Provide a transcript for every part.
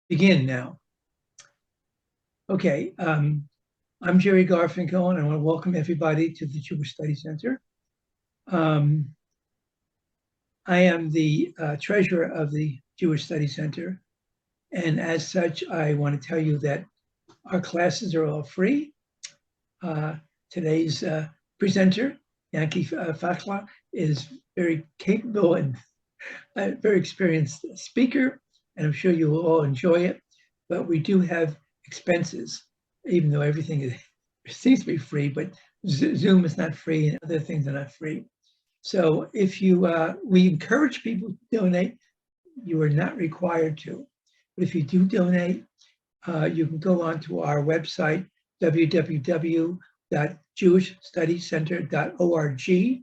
begin now. Okay, I'm Jerry Garfinkel, and I want to welcome everybody to the Jewish Study Center. I am the treasurer of the Jewish Study Center, and as such, I want to tell you that our classes are all free. Today's presenter, Yanky Fachler, is very capable and a very experienced speaker, and I'm sure you will all enjoy it. But we do have expenses, even though everything seems to be free, but Zoom is not free and other things are not free. So if you, we encourage people to donate. You are not required to. But if you do donate, you can go onto our website, www.jewishstudycenter.org,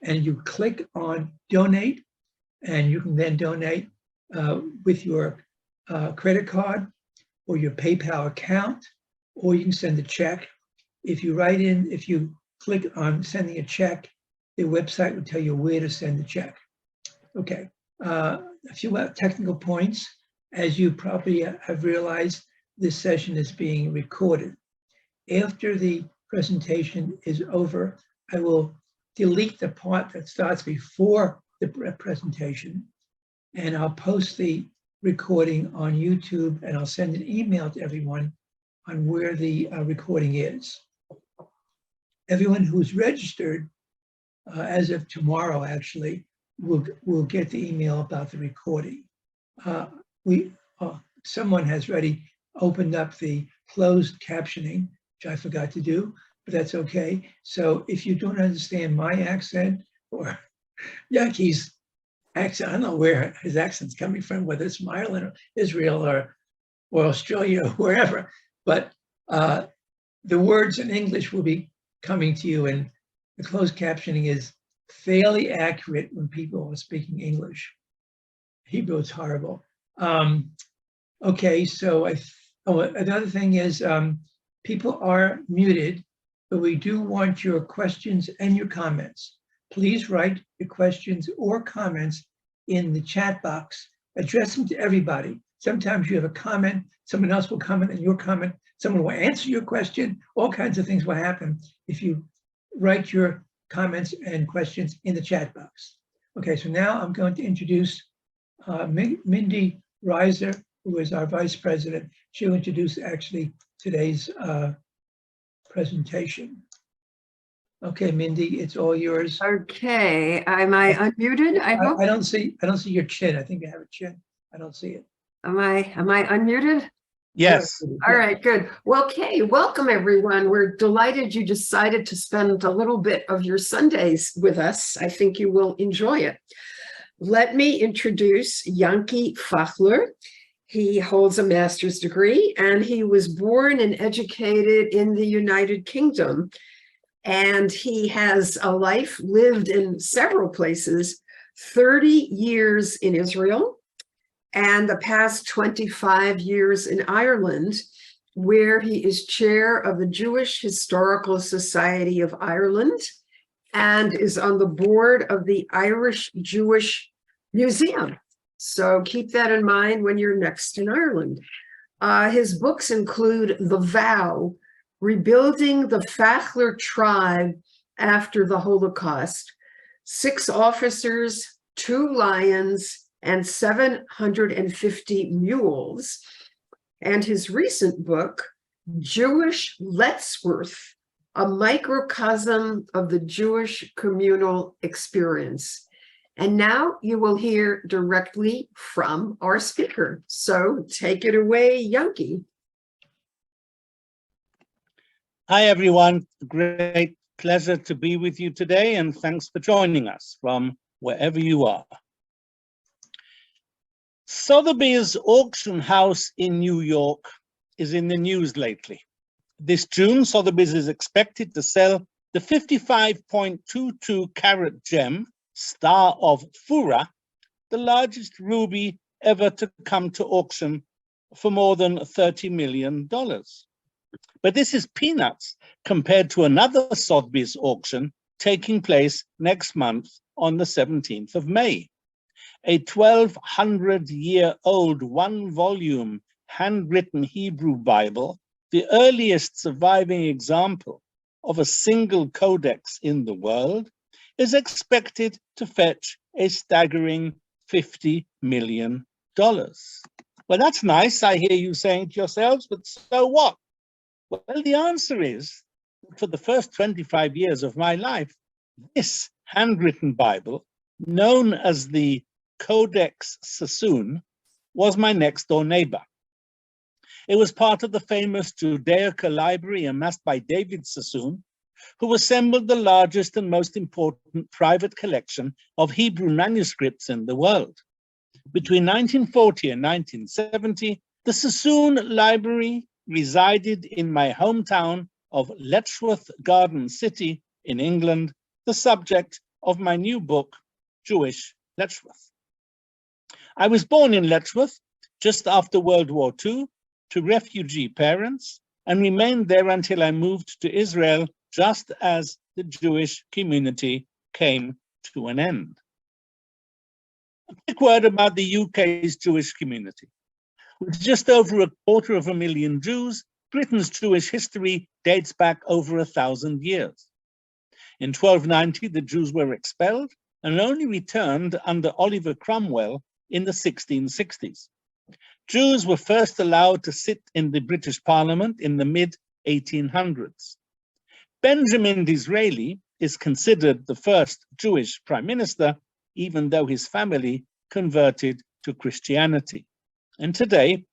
and you click on donate, and you can then donate with your credit card or your PayPal account, or you can send a check. If you click on sending a check, the website will tell you where to send the check. Okay, a few technical points. As you probably have realized, this session is being recorded. After the presentation is over, I will delete the part that starts before the presentation, and I'll post the recording on YouTube, and I'll send an email to everyone on where the recording is. Everyone who's registered, as of tomorrow, actually, will get the email about the recording. Someone has already opened up the closed captioning, which I forgot to do, but that's okay. So if you don't understand my accent or Yanky's accent, I don't know where his accent's coming from, whether it's from Ireland or Israel or Australia or wherever, but the words in English will be coming to you, and the closed captioning is fairly accurate when people are speaking English. Hebrew is horrible. Okay, so another thing is people are muted, but we do want your questions and your comments. Please write your questions or comments in the chat box. Address them to everybody. Sometimes you have a comment, someone else will comment on your comment, someone will answer your question. All kinds of things will happen if you write your comments and questions in the chat box. Okay, so now I'm going to introduce Mindy Reiser, who is our vice president. She'll introduce actually today's presentation. Okay, Mindy, it's all yours. Okay, am I unmuted? I hope. I don't see your chin. I think you have a chin. I don't see it. Am I unmuted? Yes. All right, good. Well, okay, welcome everyone. We're delighted you decided to spend a little bit of your Sundays with us. I think you will enjoy it. Let me introduce Yanky Fachler. He holds a master's degree, and he was born and educated in the United Kingdom. And he has a life lived in several places, 30 years in Israel, and the past 25 years in Ireland, where he is chair of the Jewish Historical Society of Ireland and is on the board of the Irish Jewish Museum. So keep that in mind when you're next in Ireland. His books include The Vow, Rebuilding the Fachler Tribe After the Holocaust, 6 Officers, 2 Lions, and 750 Mules, and his recent book, Jewish Letchworth, a microcosm of the Jewish communal experience. And now you will hear directly from our speaker. So take it away, Yanky. Hi, everyone. Great pleasure to be with you today, and thanks for joining us from wherever you are. Sotheby's auction house in New York is in the news lately. This June, Sotheby's is expected to sell the 55.22 carat gem, Star of Fura, the largest ruby ever to come to auction, for more than $30 million. But this is peanuts compared to another Sotheby's auction taking place next month on the 17th of May. A 1,200-year-old one-volume handwritten Hebrew Bible, the earliest surviving example of a single codex in the world, is expected to fetch a staggering $50 million. Well, that's nice, I hear you saying to yourselves, but so what? Well, the answer is, for the first 25 years of my life, this handwritten Bible, known as the Codex Sassoon, was my next door neighbor. It was part of the famous Judaica library amassed by David Sassoon, who assembled the largest and most important private collection of Hebrew manuscripts in the world. Between 1940 and 1970, the Sassoon Library resided in my hometown of Letchworth Garden City in England, the subject of my new book, Jewish Letchworth. I was born in Letchworth just after World War II to refugee parents and remained there until I moved to Israel just as the Jewish community came to an end. A quick word about the UK's Jewish community. With just over 250,000 Jews, Britain's Jewish history dates back over 1,000 years. In 1290, the Jews were expelled and only returned under Oliver Cromwell in the 1660s. Jews were first allowed to sit in the British Parliament in the mid-1800s. Benjamin Disraeli is considered the first Jewish prime minister, even though his family converted to Christianity. And today,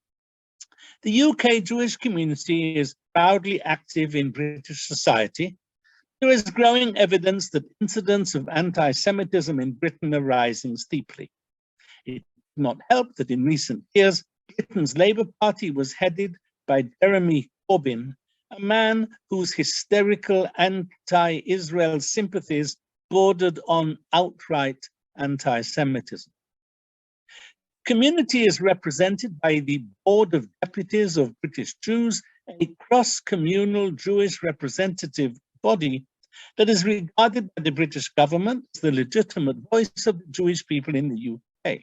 the UK Jewish community is proudly active in British society. There is growing evidence that incidents of anti-Semitism in Britain are rising steeply. It did not help that in recent years, Britain's Labour Party was headed by Jeremy Corbyn, a man whose hysterical anti-Israel sympathies bordered on outright anti-Semitism. Community is represented by the Board of Deputies of British Jews, a cross-communal Jewish representative body that is regarded by the British government as the legitimate voice of the Jewish people in the UK.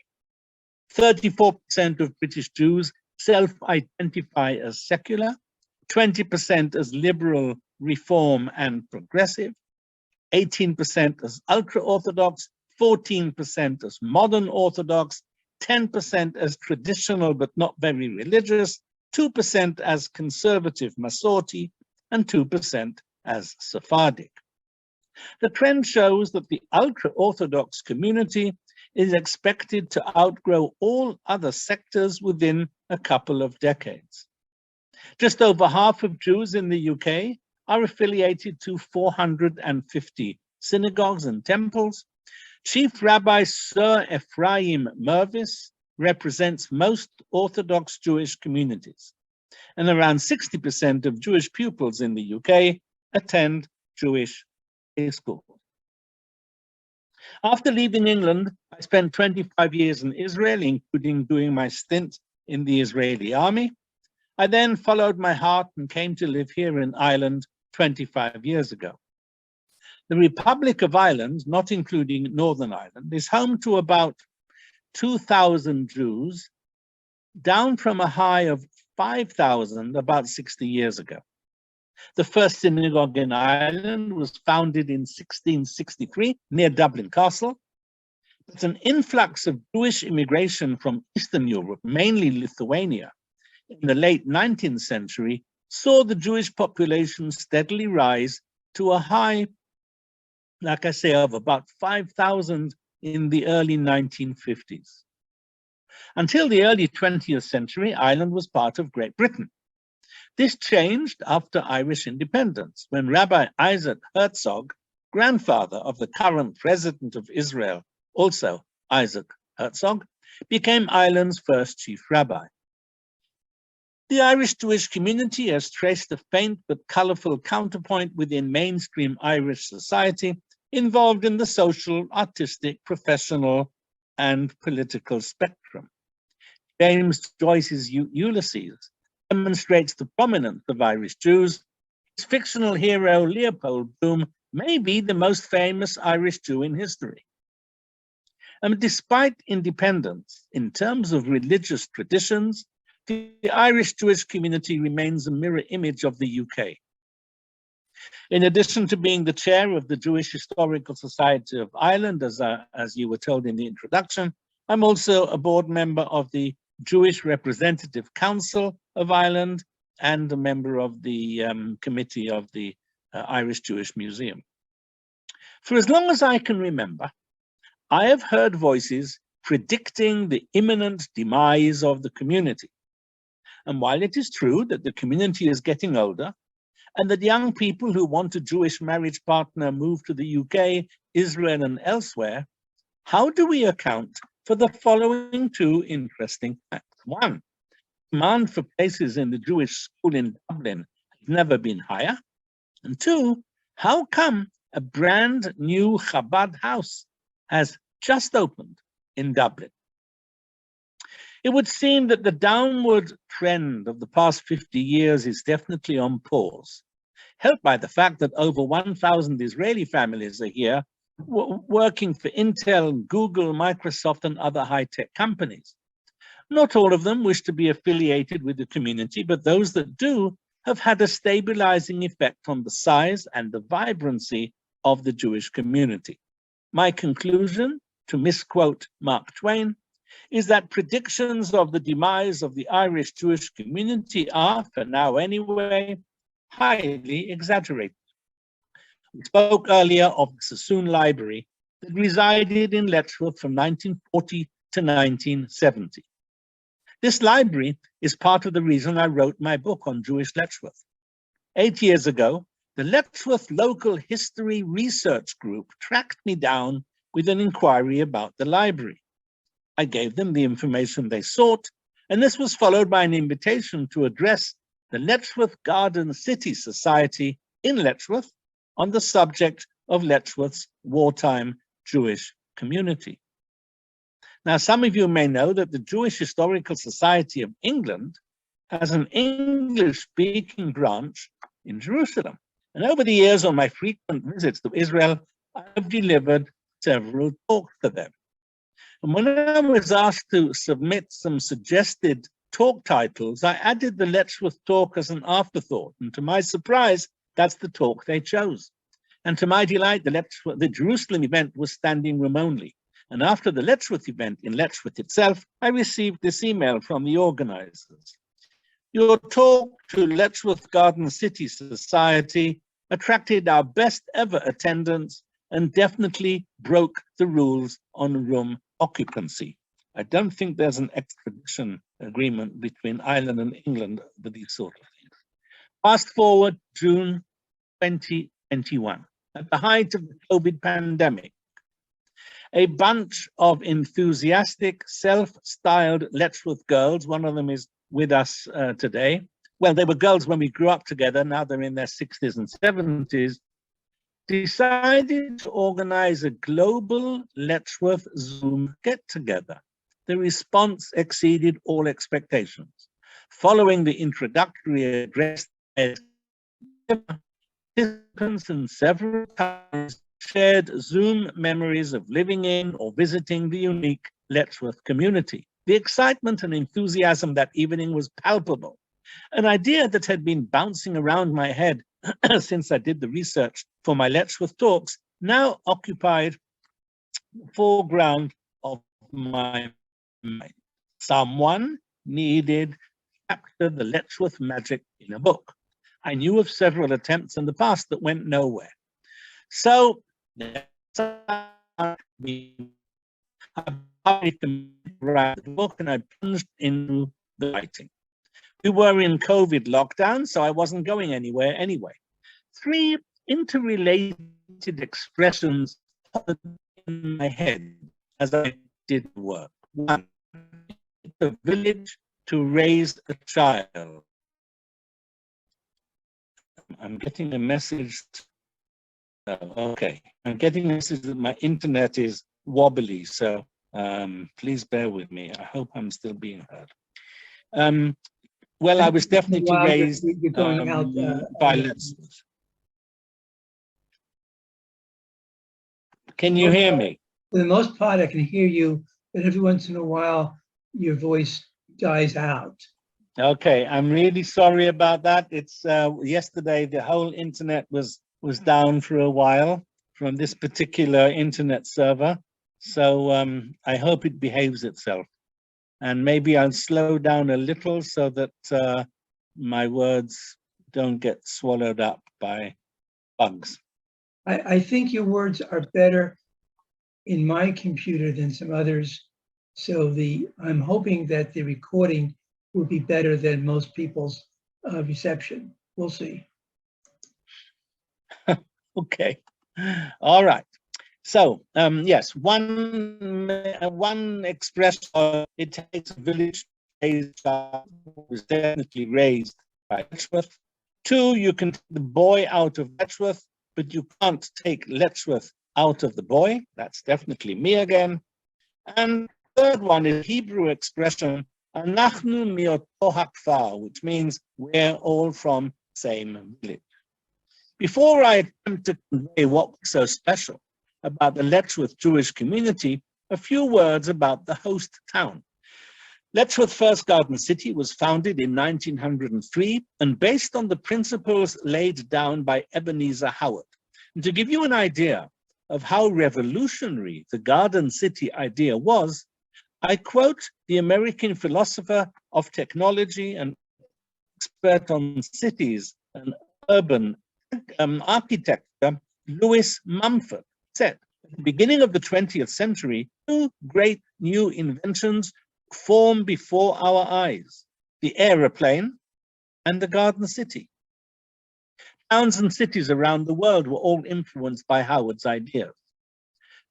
34% of British Jews self-identify as secular, 20% as liberal, reform, and progressive, 18% as ultra-Orthodox, 14% as modern Orthodox, 10% as traditional but not very religious, 2% as conservative Masorti, and 2% as Sephardic. The trend shows that the ultra-Orthodox community is expected to outgrow all other sectors within a couple of decades. Just over half of Jews in the UK are affiliated to 450 synagogues and temples. Chief Rabbi Sir Ephraim Mervis represents most Orthodox Jewish communities, and around 60% of Jewish pupils in the UK attend Jewish schools. After leaving England, I spent 25 years in Israel, including doing my stint in the Israeli army. I then followed my heart and came to live here in Ireland 25 years ago. The Republic of Ireland, not including Northern Ireland, is home to about 2,000 Jews, down from a high of 5,000 about 60 years ago. The first synagogue in Ireland was founded in 1663 near Dublin Castle. But an influx of Jewish immigration from Eastern Europe, mainly Lithuania, in the late 19th century saw the Jewish population steadily rise to a high, like I say, of about 5,000 in the early 1950s. Until the early 20th century, Ireland was part of Great Britain. This changed after Irish independence, when Rabbi Isaac Herzog, grandfather of the current president of Israel, also Isaac Herzog, became Ireland's first chief rabbi. The Irish Jewish community has traced a faint but colorful counterpoint within mainstream Irish society, involved in the social, artistic, professional, and political spectrum. James Joyce's Ulysses demonstrates the prominence of Irish Jews. His fictional hero, Leopold Bloom, may be the most famous Irish Jew in history. And despite independence, in terms of religious traditions, The Irish Jewish community remains a mirror image of the UK. In addition to being the chair of the Jewish Historical Society of Ireland, as you were told in the introduction, I'm also a board member of the Jewish Representative Council of Ireland and a member of the committee of the Irish Jewish Museum. For as long as I can remember, I have heard voices predicting the imminent demise of the community. And while it is true that the community is getting older, and that young people who want a Jewish marriage partner move to the UK, Israel, and elsewhere, how do we account for the following two interesting facts? One, demand for places in the Jewish school in Dublin has never been higher. And two, how come a brand new Chabad house has just opened in Dublin? It would seem that the downward trend of the past 50 years is definitely on pause, helped by the fact that over 1,000 Israeli families are here working for Intel, Google, Microsoft, and other high-tech companies. Not all of them wish to be affiliated with the community, but those that do have had a stabilizing effect on the size and the vibrancy of the Jewish community. My conclusion, to misquote Mark Twain, is that predictions of the demise of the Irish Jewish community are, for now anyway, highly exaggerated. We spoke earlier of the Sassoon Library that resided in Letchworth from 1940 to 1970. This library is part of the reason I wrote my book on Jewish Letchworth. 8 years ago, the Letchworth Local History Research Group tracked me down with an inquiry about the library. I gave them the information they sought, and this was followed by an invitation to address the Letchworth Garden City Society in Letchworth on the subject of Letchworth's wartime Jewish community. Now, some of you may know that the Jewish Historical Society of England has an English-speaking branch in Jerusalem. And over the years, on my frequent visits to Israel, I have delivered several talks to them. And when I was asked to submit some suggested talk titles, I added the Letchworth talk as an afterthought. And to my surprise, that's the talk they chose. And to my delight, the Jerusalem event was standing room only. And after the Letchworth event in Letchworth itself, I received this email from the organizers. Your talk to Letchworth Garden City Society attracted our best ever attendance and definitely broke the rules on room occupancy. I don't think there's an extradition agreement between Ireland and England for these sort of things. Fast forward June 2021, at the height of the COVID pandemic, a bunch of enthusiastic, self-styled Letchworth girls, one of them is with us today. Well, they were girls when we grew up together, now they're in their 60s and 70s, decided to organize a global Letchworth Zoom get-together. The response exceeded all expectations. Following the introductory address, participants and several times shared Zoom memories of living in or visiting the unique Letchworth community. The excitement and enthusiasm that evening was palpable. An idea that had been bouncing around my head since I did the research for my Letchworth talks now occupied the foreground of my mind. Someone needed to capture the Letchworth magic in a book. I knew of several attempts in the past that went nowhere. So I published the book and I plunged into the writing. We were in COVID lockdown, so I wasn't going anywhere anyway. 3 interrelated expressions in my head as I did the work. 1, the village to raise a child. I'm getting a message. Oh, okay, I'm getting a message that my internet is wobbly, so please bear with me. I hope I'm still being heard. Well, I was definitely raised by Letchworth. Can you hear me? For the most part, I can hear you, but every once in a while, your voice dies out. Okay, I'm really sorry about that. It's yesterday the whole internet was down for a while from this particular internet server. So I hope it behaves itself. And maybe I'll slow down a little so that my words don't get swallowed up by bugs. I think your words are better in my computer than some others. So I'm hoping that the recording will be better than most people's reception. We'll see. Okay. All right. So yes, one expression, it takes a village to raise a child, was definitely raised by Letchworth. Two, you can take the boy out of Letchworth, but you can't take Letchworth out of the boy. That's definitely me again. And third one is Hebrew expression, Anachnu mioto hakfar, which means we're all from the same village. Before I attempt to convey what was so special about the Letchworth Jewish community, a few words about the host town. Letchworth First Garden City was founded in 1903 and based on the principles laid down by Ebenezer Howard. And to give you an idea of how revolutionary the Garden City idea was, I quote the American philosopher of technology and expert on cities and urban architecture, Lewis Mumford, said, at the beginning of the 20th century, two great new inventions form before our eyes, the aeroplane and the garden city. Towns and cities around the world were all influenced by Howard's ideas.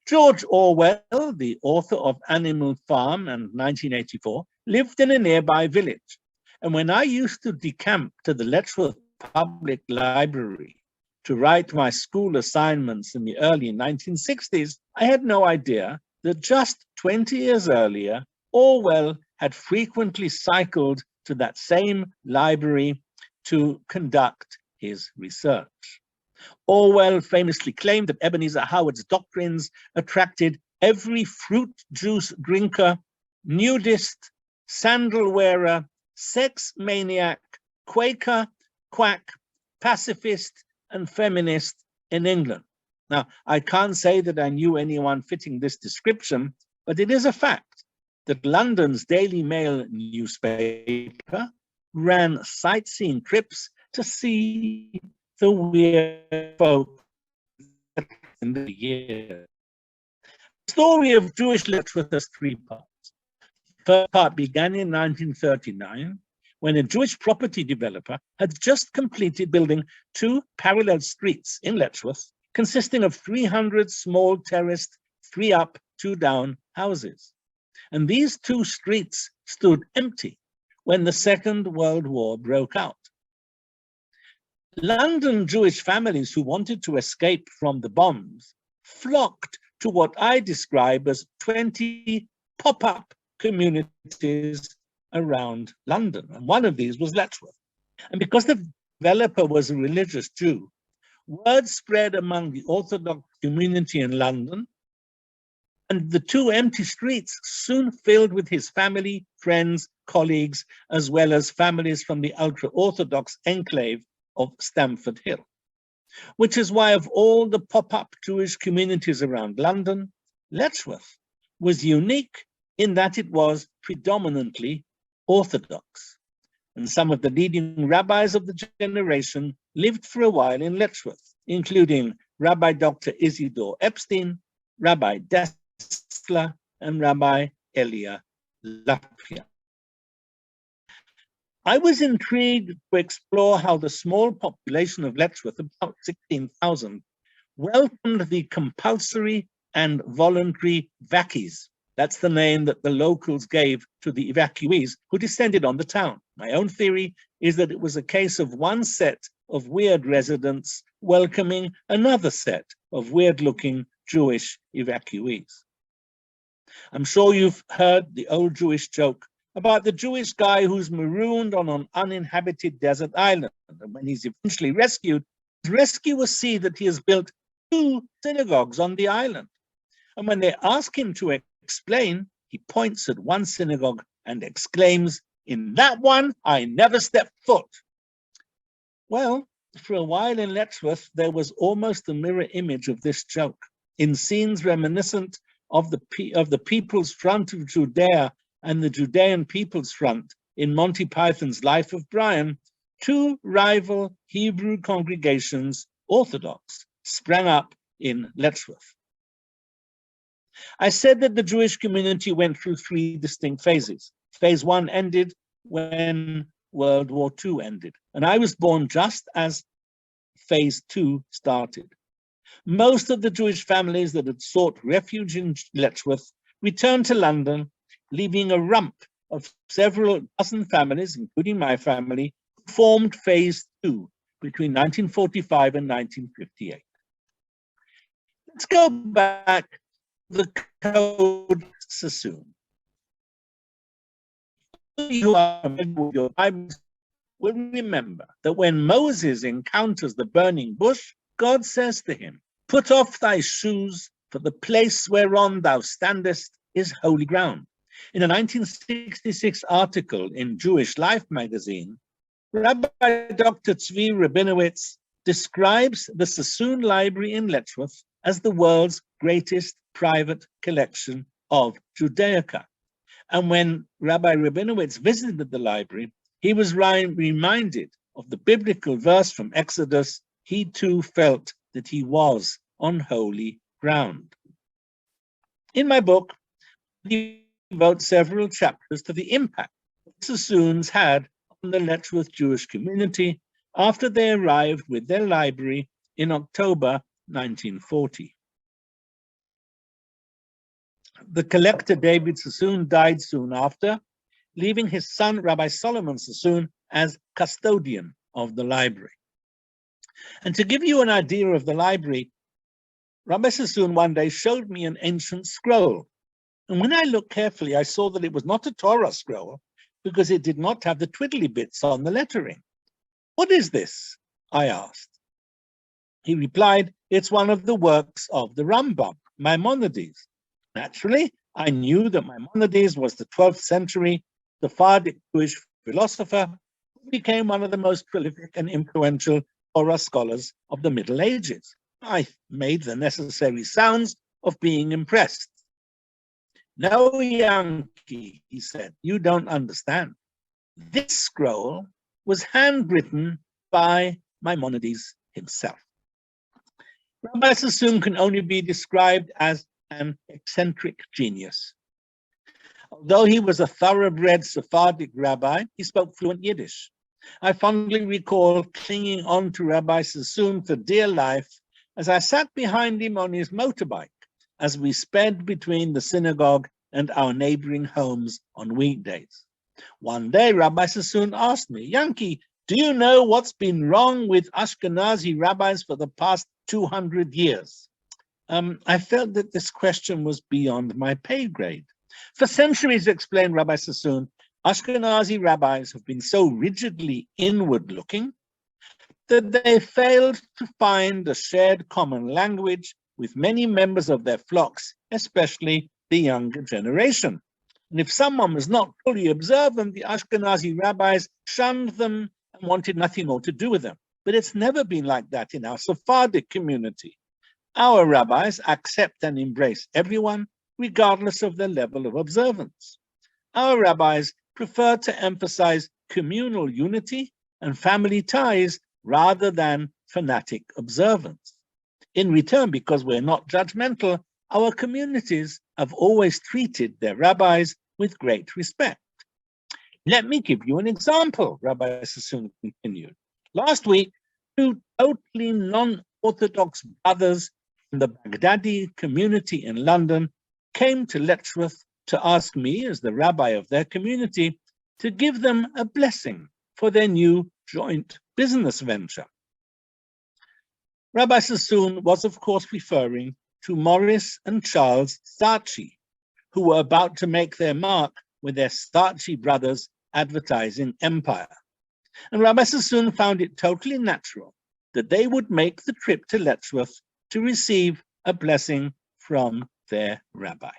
George Orwell, the author of Animal Farm and 1984, lived in a nearby village. And when I used to decamp to the Letchworth Public Library to write my school assignments in the early 1960s, I had no idea that just 20 years earlier, Orwell had frequently cycled to that same library to conduct his research. Orwell famously claimed that Ebenezer Howard's doctrines attracted every fruit juice drinker, nudist, sandal wearer, sex maniac, Quaker, quack, pacifist, and feminist in England. Now, I can't say that I knew anyone fitting this description, but it is a fact that London's Daily Mail newspaper ran sightseeing trips to see the weird folk in the year. The story of Jewish Letchworth has three parts. The first part began in 1939, when a Jewish property developer had just completed building two parallel streets in Letchworth, consisting of 300 small terraced, 3 up, 2 down houses. And these two streets stood empty when the Second World War broke out. London Jewish families who wanted to escape from the bombs flocked to what I describe as 20 pop-up communities around London. And one of these was Letchworth. And because the developer was a religious Jew, word spread among the Orthodox community in London, and the two empty streets soon filled with his family, friends, colleagues, as well as families from the ultra-Orthodox enclave of Stamford Hill, which is why of all the pop-up Jewish communities around London, Letchworth was unique in that it was predominantly Orthodox. And some of the leading rabbis of the generation lived for a while in Letchworth, including Rabbi Dr. Isidore Epstein, Rabbi Dessler, and Rabbi Elia Lapia. I was intrigued to explore how the small population of Letchworth, about 16,000, welcomed the compulsory and voluntary vaccies. That's the name that the locals gave to the evacuees who descended on the town. My own theory is that it was a case of one set of weird residents welcoming another set of weird-looking Jewish evacuees. I'm sure you've heard the old Jewish joke about the Jewish guy who's marooned on an uninhabited desert island. And when he's eventually rescued, his rescuers see that he has built 2 synagogues on the island. And when they ask him to explain, he points at one synagogue and exclaims, In that one, I never stepped foot. Well, for a while in Letchworth, there was almost a mirror image of this joke. In scenes reminiscent of the People's Front of Judea and the Judean People's Front in Monty Python's Life of Brian, two rival Hebrew congregations, Orthodox, sprang up in Letchworth. I said that the Jewish community went through three distinct phases. Phase one ended when World War II ended, and I was born just as phase two started. Most of the Jewish families that had sought refuge in Letchworth returned to London, leaving a rump of several dozen families, including my family, who formed phase two between 1945 and 1958. Let's go back to the Codex Sassoon. You are with your Bibles will remember that when Moses encounters the burning bush, God says to him, "Put off thy shoes, for the place whereon thou standest is holy ground." In a 1966 article in Jewish Life magazine, Rabbi Dr. Tzvi Rabinowitz describes the Sassoon Library in Letchworth as the world's greatest private collection of Judaica. And when Rabbi Rabinowitz visited the library, he was reminded of the biblical verse from Exodus. He too felt that he was on holy ground. In my book, I devote several chapters to the impact the Sassoons had on the Letchworth Jewish community after they arrived with their library in October 1940. The collector David Sassoon died soon after, leaving his son Rabbi Solomon Sassoon as custodian of the library. And to give you an idea of the library, Rabbi Sassoon one day showed me an ancient scroll. And when I looked carefully, I saw that it was not a Torah scroll because it did not have the twiddly bits on the lettering. "What is this?" I asked. He replied, "It's one of the works of the Rambam, Maimonides." Naturally, I knew that Maimonides was the 12th century Sephardic Jewish philosopher who became one of the most prolific and influential Torah scholars of the Middle Ages. I made the necessary sounds of being impressed. "No, Yanky," he said, "you don't understand. This scroll was handwritten by Maimonides himself." Rabbi Sassoon can only be described as an eccentric genius. Although he was a thoroughbred Sephardic rabbi, he spoke fluent Yiddish. I fondly recall clinging on to Rabbi Sassoon for dear life as I sat behind him on his motorbike as we sped between the synagogue and our neighboring homes on weekdays. One day, Rabbi Sassoon asked me, "Yanky, do you know what's been wrong with Ashkenazi rabbis for the past 200 years? I felt that this question was beyond my pay grade. For centuries, explained Rabbi Sassoon, Ashkenazi rabbis have been so rigidly inward-looking that they failed to find a shared common language with many members of their flocks, especially the younger generation. And if someone was not fully observant, the Ashkenazi rabbis shunned them and wanted nothing more to do with them. But it's never been like that in our Sephardic community. Our rabbis accept and embrace everyone, regardless of their level of observance. Our rabbis prefer to emphasize communal unity and family ties rather than fanatic observance. In return, because we're not judgmental, our communities have always treated their rabbis with great respect. Let me give you an example, Rabbi Sassoon continued. Last week, two totally non-Orthodox brothers from the Baghdadi community in London came to Letchworth to ask me, as the rabbi of their community, to give them a blessing for their new joint business venture. Rabbi Sassoon was, of course, referring to Morris and Charles Starchi, who were about to make their mark with their Starchi Brothers advertising empire. And Rabbi Sassoon found it totally natural that they would make the trip to Letchworth to receive a blessing from their rabbi.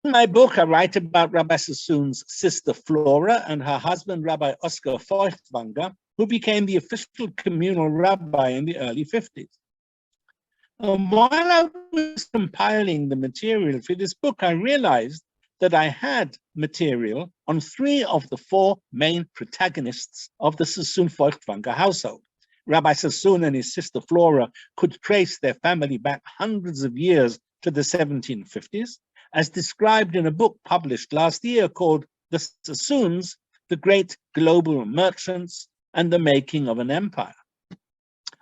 In my book, I write about Rabbi Sassoon's sister Flora and her husband, Rabbi Oscar Feuchtwanger, who became the official communal rabbi in the early 50s. While I was compiling the material for this book, I realized that I had material on 3 of the 4 main protagonists of the Sassoon-Feuchtwanger household. Rabbi Sassoon and his sister Flora could trace their family back hundreds of years to the 1750s, as described in a book published last year called The Sassoons, the Great Global Merchants and the Making of an Empire.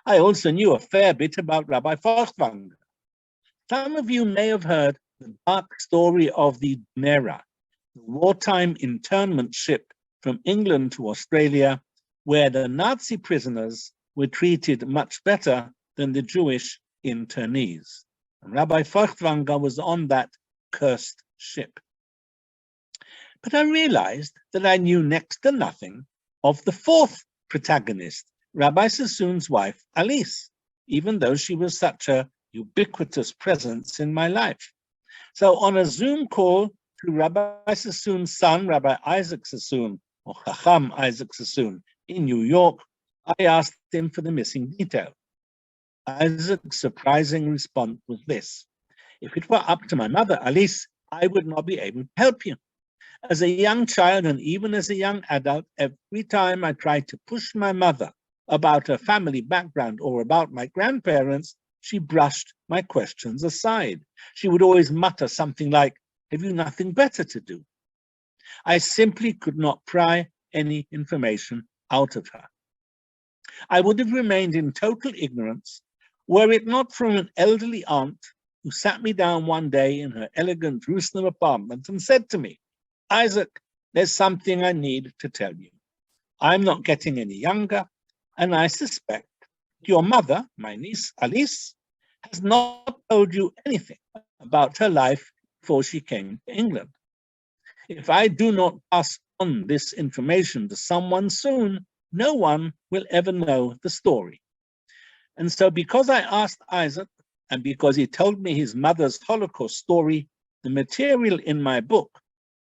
I also knew a fair bit about Rabbi Feuchtwanger. Some of you may have heard the dark story of the Dunera, the wartime internment ship from England to Australia, where the Nazi prisoners were treated much better than the Jewish internees. And Rabbi Feuchtwanger was on that cursed ship. But I realized that I knew next to nothing of the 4th protagonist, Rabbi Sassoon's wife, Alice, even though she was such a ubiquitous presence in my life. So on a Zoom call to Rabbi Sassoon's son, Rabbi Isaac Sassoon, or Chacham Isaac Sassoon, in New York, I asked him for the missing detail. Isaac's surprising response was this: if it were up to my mother, Alice, I would not be able to help you. As a young child and even as a young adult, every time I tried to push my mother about her family background or about my grandparents, she brushed my questions aside. She would always mutter something like, "Have you nothing better to do?" I simply could not pry any information out of her. I would have remained in total ignorance were it not from an elderly aunt who sat me down one day in her elegant Jerusalem apartment and said to me, "Isaac, there's something I need to tell you. I'm not getting any younger, and I suspect your mother, my niece Alice, has not told you anything about her life before she came to England. If I do not pass on this information to someone soon, no one will ever know the story." And so because I asked Isaac, and because he told me his mother's Holocaust story, the material in my book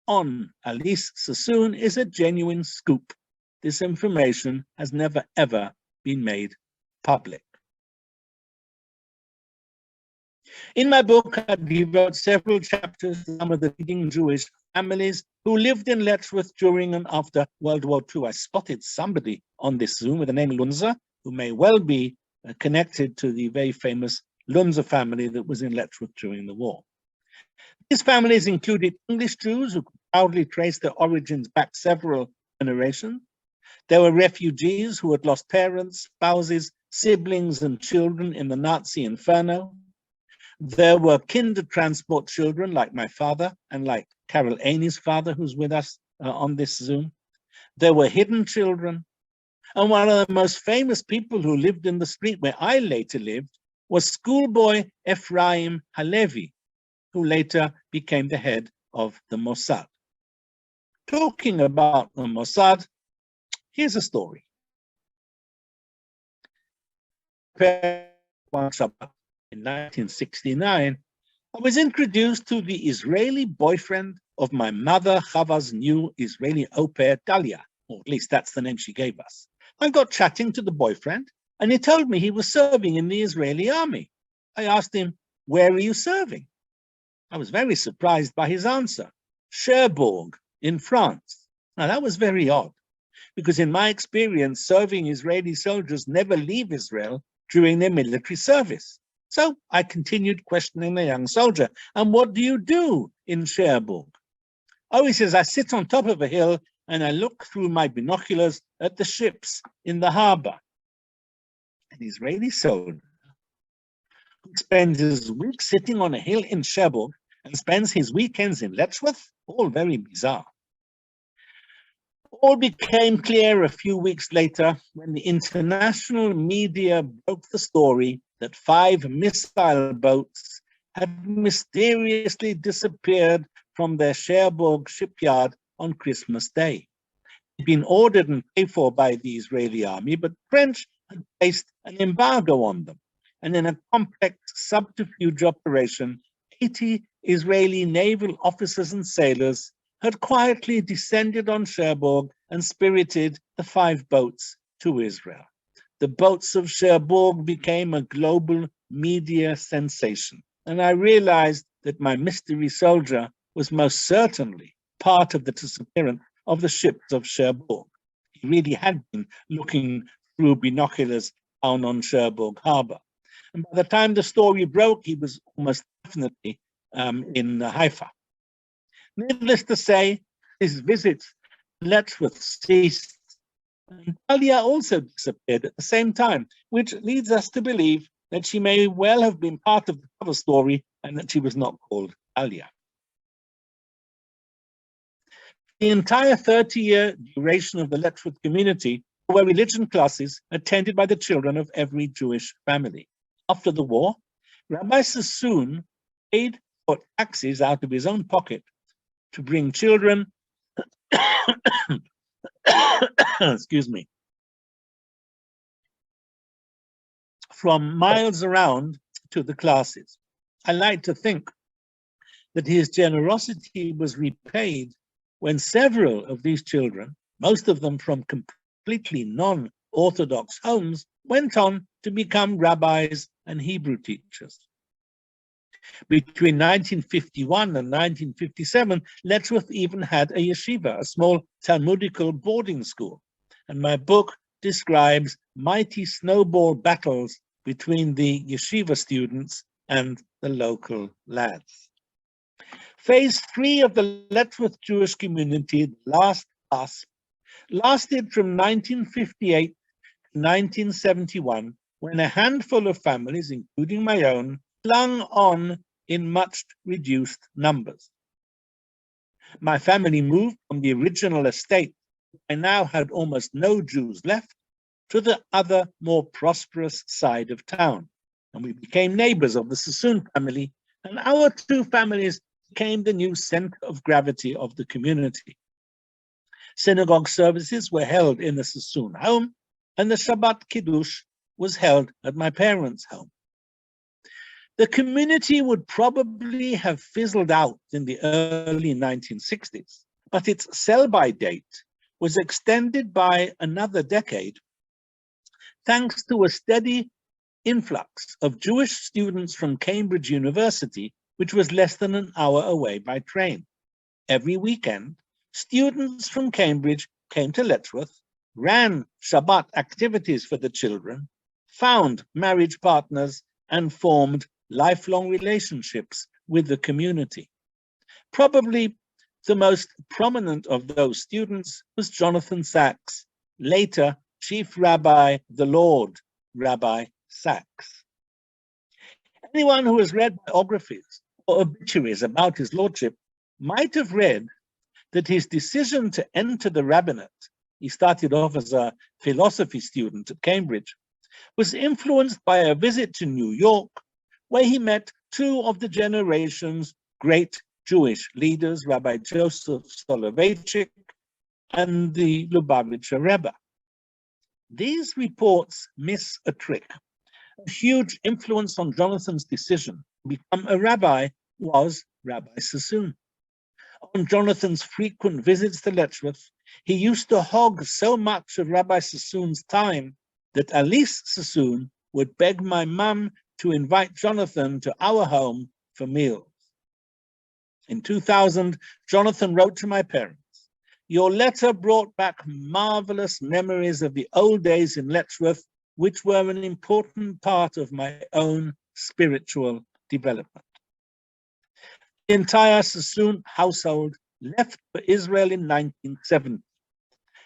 on Alice Sassoon is a genuine scoop. This information has never, ever been made public. In my book, I devote several chapters to some of the leading Jewish families who lived in Letchworth during and after World War II. I spotted somebody on this Zoom with the name Lunzer, who may well be connected to the very famous Lunzer family that was in Letchworth during the war. These families included English Jews who could proudly trace their origins back several generations. There were refugees who had lost parents, spouses, siblings, and children in the Nazi inferno. There were kinder transport children like my father and like Carol Aney's father, who's with us on this Zoom. There were hidden children. And one of the most famous people who lived in the street where I later lived was schoolboy Ephraim Halevi, who later became the head of the Mossad. Talking about the Mossad, here's a story. One Shabbat in 1969, I was introduced to the Israeli boyfriend of my mother Chava's new Israeli au pair, Dalia, or at least that's the name she gave us. I got chatting to the boyfriend, and he told me he was serving in the Israeli army. I asked him, "Where are you serving?" I was very surprised by his answer, "Cherbourg in France." Now that was very odd, because in my experience, serving Israeli soldiers never leave Israel during their military service. So I continued questioning the young soldier, "And what do you do in Cherbourg?" Oh, he says, "I sit on top of a hill and I look through my binoculars at the ships in the harbor." An Israeli soldier who spends his week sitting on a hill in Cherbourg and spends his weekends in Letchworth? All very bizarre. All became clear a few weeks later when the international media broke the story that 5 missile boats had mysteriously disappeared from their Cherbourg shipyard on Christmas Day. They'd been ordered and paid for by the Israeli army, but French had placed an embargo on them. And in a complex subterfuge operation, 80 Israeli naval officers and sailors had quietly descended on Cherbourg and spirited the 5 boats to Israel. The boats of Cherbourg became a global media sensation, and I realized that my mystery soldier was most certainly part of the disappearance of the ships of Cherbourg. He really had been looking through binoculars down on Cherbourg Harbor. And by the time the story broke, he was almost definitely in Haifa. Needless to say, his visits to Letchworth ceased, and Talia also disappeared at the same time, which leads us to believe that she may well have been part of the cover story and that she was not called Talia. The entire 30-year duration of the Letchworth community were religion classes attended by the children of every Jewish family. After the war, Rabbi Sassoon paid for taxis out of his own pocket to bring children, excuse me, from miles around to the classes. I like to think that his generosity was repaid when several of these children, most of them from completely non-Orthodox homes, went on to become rabbis and Hebrew teachers. Between 1951 and 1957, Letchworth even had a yeshiva, a small Talmudical boarding school, and my book describes mighty snowball battles between the yeshiva students and the local lads. Phase 3 of the Letchworth Jewish community, the last cusp, lasted from 1958 to 1971, when a handful of families, including my own, clung on in much reduced numbers. My family moved from the original estate, I now had almost no Jews left, to the other, more prosperous side of town, and we became neighbors of the Sassoon family, and our 2 families became the new center of gravity of the community. Synagogue services were held in the Sassoon home, and the Shabbat Kiddush was held at my parents' home. The community would probably have fizzled out in the early 1960s, but its sell-by date was extended by another decade thanks to a steady influx of Jewish students from Cambridge University, which was less than an hour away by train. Every weekend, students from Cambridge came to Letchworth, ran Shabbat activities for the children, found marriage partners, and formed lifelong relationships with the community. Probably the most prominent of those students was Jonathan Sachs, later Chief Rabbi, the Lord Rabbi Sachs. Anyone who has read biographies or obituaries about his lordship might have read that his decision to enter the rabbinate, he started off as a philosophy student at Cambridge, was influenced by a visit to New York, where he met 2 of the generation's great Jewish leaders, Rabbi Joseph Soloveitchik and the Lubavitcher Rebbe. These reports miss a trick. A huge influence on Jonathan's decision to become a rabbi was Rabbi Sassoon. On Jonathan's frequent visits to Letchworth, he used to hog so much of Rabbi Sassoon's time that Alice Sassoon would beg my mum to invite Jonathan to our home for meals. In 2000, Jonathan wrote to my parents, "Your letter brought back marvelous memories of the old days in Letchworth, which were an important part of my own spiritual development." The entire Sassoon household left for Israel in 1970,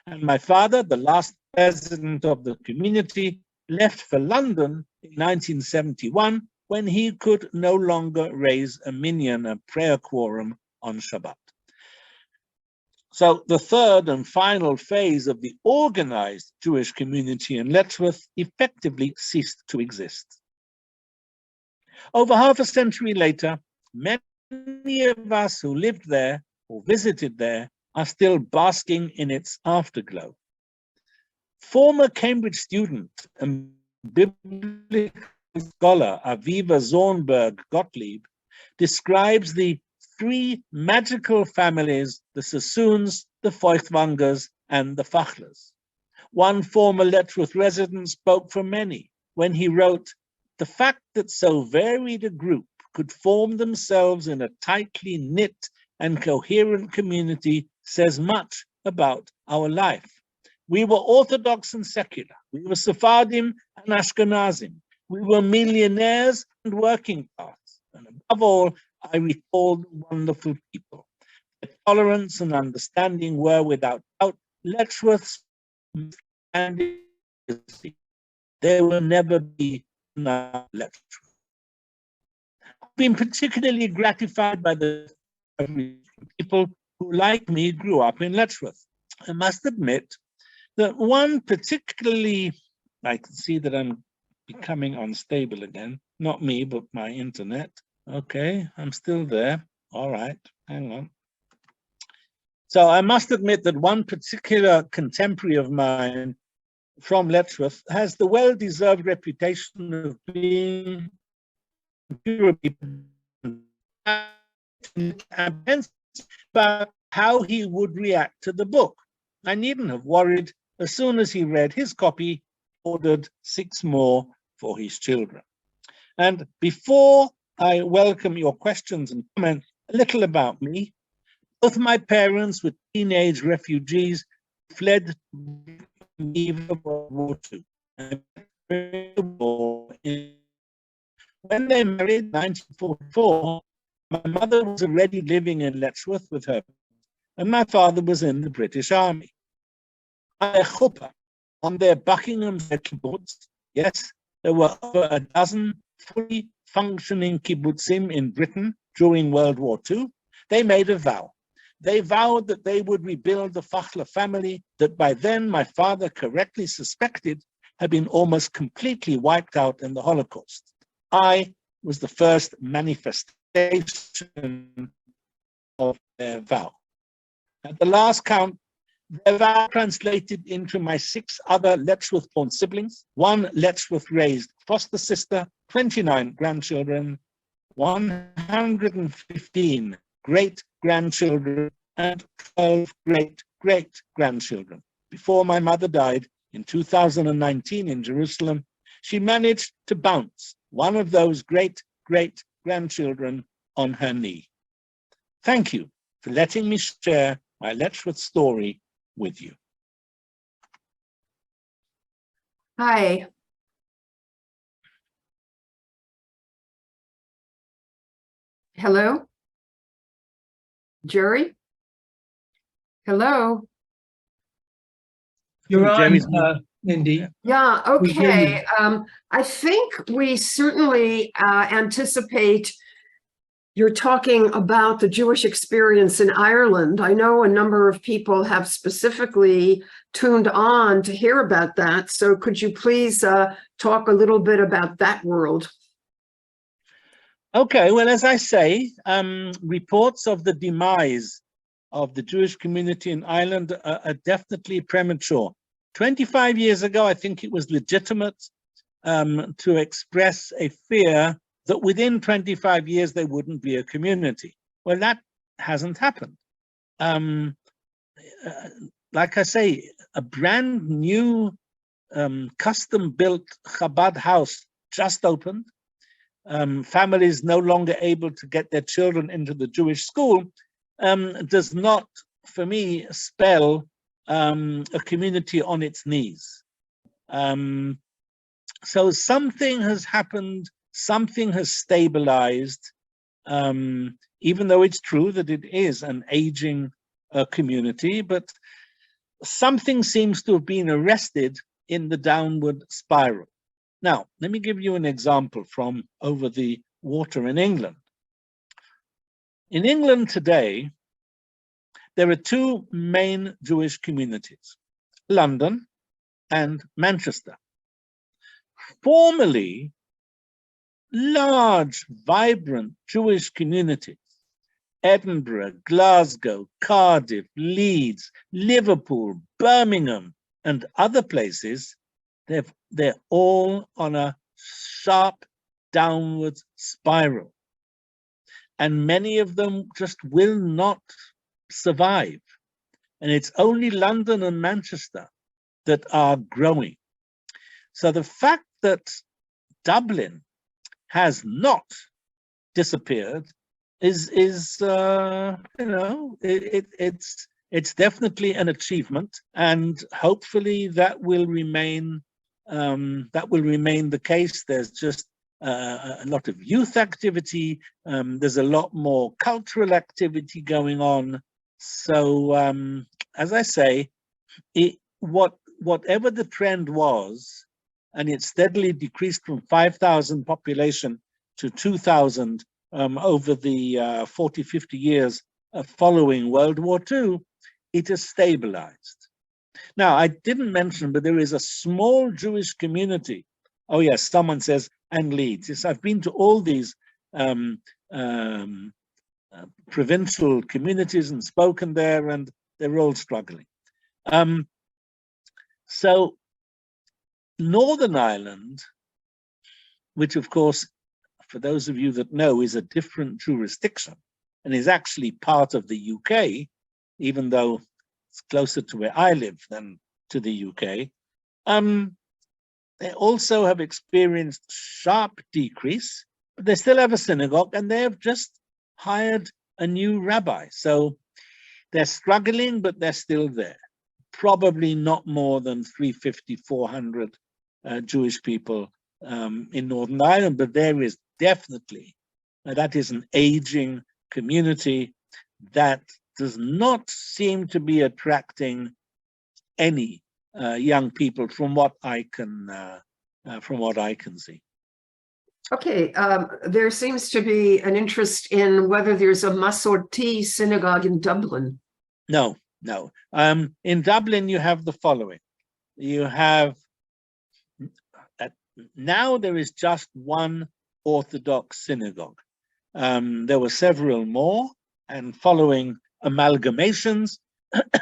and my father, the last president of the community, left for London in 1971 when he could no longer raise a minyan, a prayer quorum, on Shabbat. So the third and final phase of the organized Jewish community in Letchworth effectively ceased to exist. Over half a century later, many of us who lived there or visited there are still basking in its afterglow. Former Cambridge student and biblical scholar Aviva Zornberg Gottlieb describes the three magical families, the Sassoons, the Feuchtwangers, and the Fachlers. One former Letchworth resident spoke for many when he wrote, "The fact that so varied a group could form themselves in a tightly knit and coherent community says much about our life. We were Orthodox and secular. We were Sephardim and Ashkenazim. We were millionaires and working class. And above all, I recalled wonderful people. Their tolerance and understanding were without doubt Letchworth's and there will never be another Letchworth." I've been particularly gratified by the people who, like me, grew up in Letchworth. I must admit that one particularly, I can see that I'm becoming unstable again, not me, but my internet. Okay, I'm still there. All right, hang on. So I must admit that one particular contemporary of mine from Letchworth has the well-deserved reputation of being about how he would react to the book. I needn't have worried. As soon as he read his copy, ordered 6 more for his children. And before I welcome your questions and comments, a little about me. Both my parents were teenage refugees who fled World War II. When they married in 1944, my mother was already living in Letchworth with her, and my father was in the British Army. On their Buckinghamshire kibbutz, yes, there were over a dozen fully functioning kibbutzim in Britain during World War II. They made a vow. They vowed that they would rebuild the Fachler family that by then my father correctly suspected had been almost completely wiped out in the Holocaust. I was the first manifestation of their vow. At the last count, their vow translated into my 6 other Letchworth-born siblings, 1 Letchworth-raised foster sister, 29 grandchildren, 115 great-grandchildren, and 12 great-great-grandchildren. Before my mother died in 2019 in Jerusalem, she managed to bounce one of those great-great-grandchildren on her knee. Thank you for letting me share my Letchworth story with you. Hi. Hello? Jerry? Hello? You're on, Jerry's Mindy. Yeah, We hear okay. I think we certainly anticipate you're talking about the Jewish experience in Ireland. I know a number of people have specifically tuned on to hear about that. So could you please talk a little bit about that world? Okay, well, as I say, reports of the demise of the Jewish community in Ireland are definitely premature. 25 years ago, I think it was legitimate to express a fear that within 25 years there wouldn't be a community. Well, that hasn't happened. Like I say, a brand new custom-built Chabad house just opened. Families no longer able to get their children into the Jewish school does not, for me, spell a community on its knees. So something has happened, something has stabilized, even though it's true that it is an aging community, but something seems to have been arrested in the downward spiral. Now, let me give you an example from over the water in England. In England today, there are 2 main Jewish communities, London and Manchester. Formerly, large, vibrant Jewish communities, Edinburgh, Glasgow, Cardiff, Leeds, Liverpool, Birmingham, and other places, they're all on a sharp downward spiral. and many of them just will not survive. And it's only London and Manchester that are growing. So the fact that Dublin has not disappeared is it's definitely an achievement, and hopefully that will remain the case. There's just a lot of youth activity. There's a lot more cultural activity going on. So as I say, whatever the trend was, and it steadily decreased from 5,000 population to 2,000 over the 40, 50 years following World War II, it has stabilized. Now, I didn't mention, but there is a small Jewish community. Oh yes, someone says, and Leeds. Yes, I've been to all these provincial communities and spoken there, and they're all struggling. So Northern Ireland, which of course, for those of you that know, is a different jurisdiction and is actually part of the UK, even though it's closer to where I live than to the UK, they also have experienced sharp decrease, but they still have a synagogue, and they have just hired a new rabbi. So they're struggling, but they're still there. Probably not more than 350, 400 Jewish people in Northern Ireland, but there is definitely, that is an aging community that does not seem to be attracting any young people from what I can see. Okay, there seems to be an interest in whether there's a Masorti synagogue in Dublin. No. In Dublin, you have the following. You have, now there is just one Orthodox synagogue. There were several more, and following amalgamations,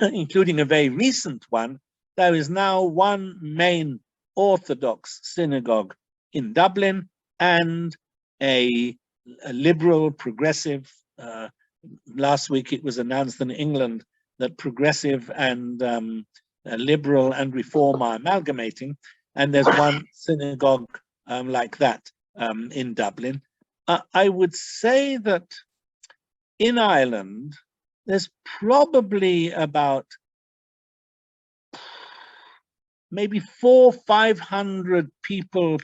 including a very recent one, there is now one main Orthodox synagogue in Dublin and a liberal, progressive. Last week it was announced in England that progressive and liberal and reform are amalgamating, and there's one synagogue like that in Dublin. I would say that in Ireland, there's probably about maybe 400-500 people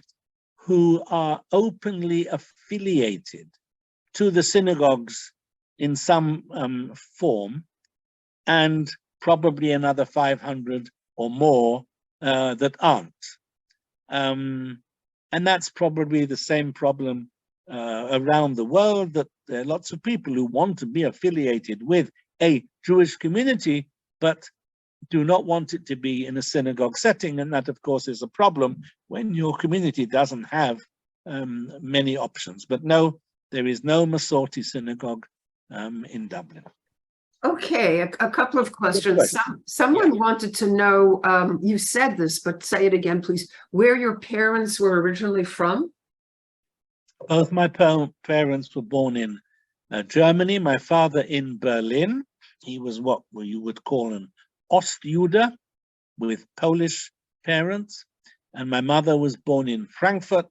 who are openly affiliated to the synagogues in some form, and probably another 500 or more that aren't. And that's probably the same problem around the world, that there are lots of people who want to be affiliated with a Jewish community, but do not want it to be in a synagogue setting. And that, of course, is a problem when your community doesn't have many options. But no, there is no Masorti synagogue in Dublin. Okay, a couple of questions. Someone wanted to know, you said this, but say it again, please, where your parents were originally from? Both my parents were born in Germany. My father in Berlin. He was what you would call an Ostjude with Polish parents. And my mother was born in Frankfurt.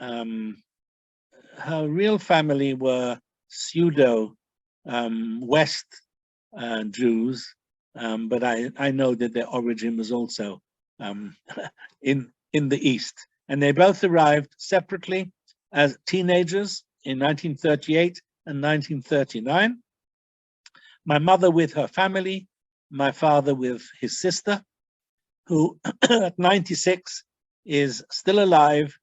Her real family were pseudo West Jews, but I know that their origin was also in the East. And they both arrived separately as teenagers in 1938 and 1939. My mother with her family, my father with his sister, who at 96 is still alive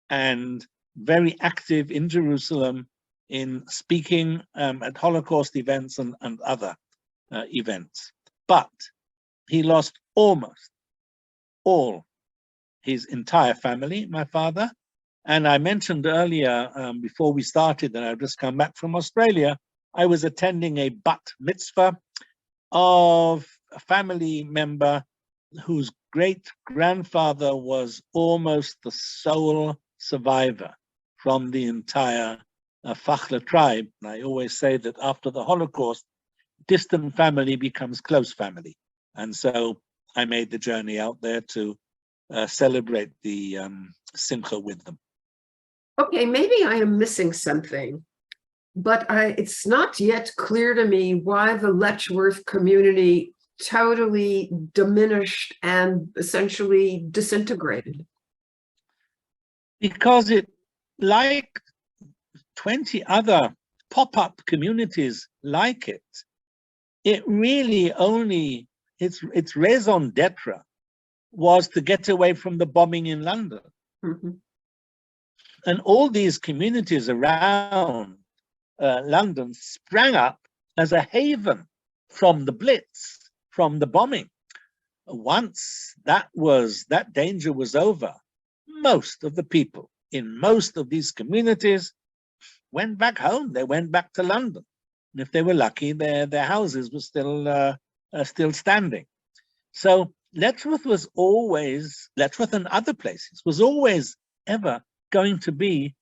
and very active in Jerusalem in speaking at Holocaust events and other events. But he lost almost all his entire family, my father. And I mentioned earlier, before we started, that I've just come back from Australia. I was attending a bat mitzvah of a family member whose great-grandfather was almost the sole survivor from the entire Fachler tribe. And I always say that after the Holocaust, distant family becomes close family. And so I made the journey out there to celebrate the Simcha with them. Okay, maybe I am missing something, but it's not yet clear to me why the Letchworth community totally diminished and essentially disintegrated. Because it, like 20 other pop-up communities like it, it really only, its raison d'etre was to get away from the bombing in London. Mhm. And all these communities around London sprang up as a haven from the Blitz, from the bombing. Once that danger was over, most of the people in most of these communities went back home. They went back to London. And if they were lucky, their houses were still standing. So Letchworth was always, Letchworth and other places, was always ever going to be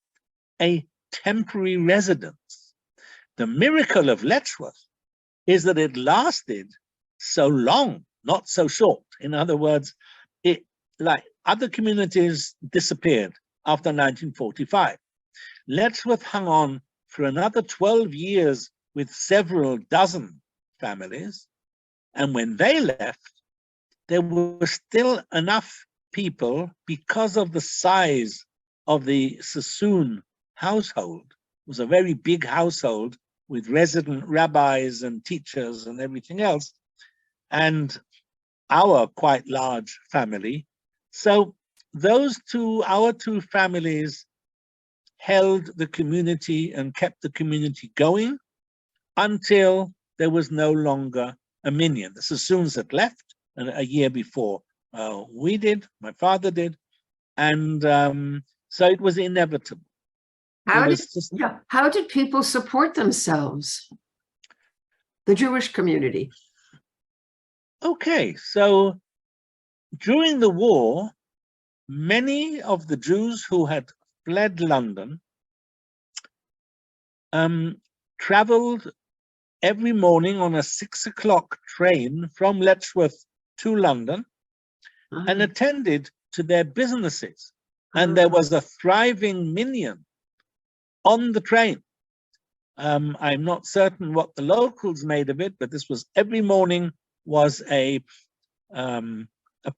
a temporary residence. The miracle of Letchworth is that it lasted so long, not so short. In other words, it, like other communities, disappeared after 1945. Letchworth hung on for another 12 years with several dozen families. And when they left, there were still enough people, because of the size of the Sassoon household. It was a very big household with resident rabbis and teachers and everything else, and our quite large family. So our two families held the community and kept the community going until there was no longer a minyan. The Sassoons had left a year before we did, my father did, and so it was inevitable. How did people support themselves? The Jewish community. Okay, so during the war, many of the Jews who had fled London traveled every morning on a 6 o'clock train from Letchworth to London and attended to their businesses. And there was a thriving minyan on the train. I'm not certain what the locals made of it, but this was every morning was a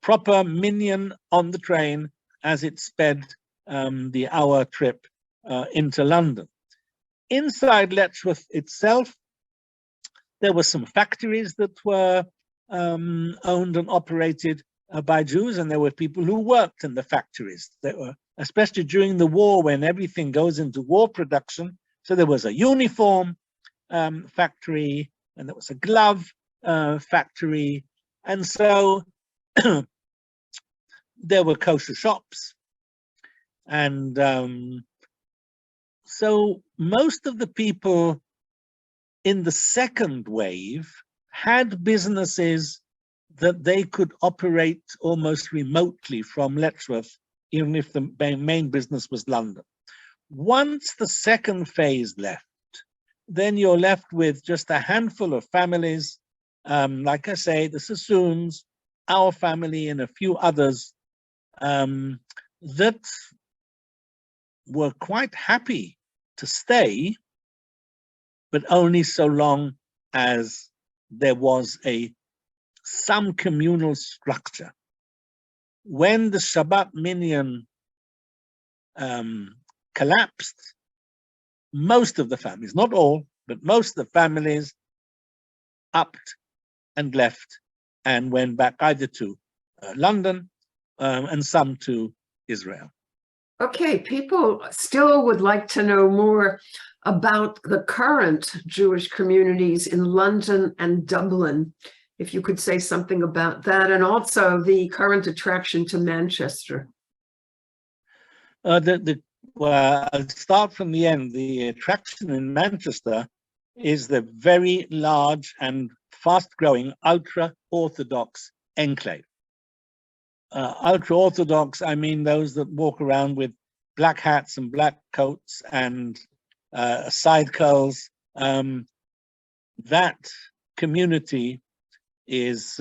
proper minyan on the train as it sped the hour trip into London. Inside Letchworth itself, there were some factories that were owned and operated by Jews, and there were people who worked in the factories. That were, especially during the war, when everything goes into war production. So there was a uniform factory, and there was a glove factory, and so there were kosher shops, and so most of the people in the second wave had businesses that they could operate almost remotely from Letchworth, even if the main business was London. Once the second phase left, then you're left with just a handful of families, like I say, the Sassoons, our family, and a few others that were quite happy to stay, but only so long as there was some communal structure. When the Shabbat minyan collapsed, most of the families, not all, but most of the families upped and left and went back either to London and some to Israel. Okay, people still would like to know more about the current Jewish communities in London and Dublin. If you could say something about that, and also the current attraction to Manchester. Well, I'll start from the end. The attraction in Manchester is the very large and fast-growing ultra-Orthodox enclave. Ultra-Orthodox, I mean those that walk around with black hats and black coats and cycles. That community is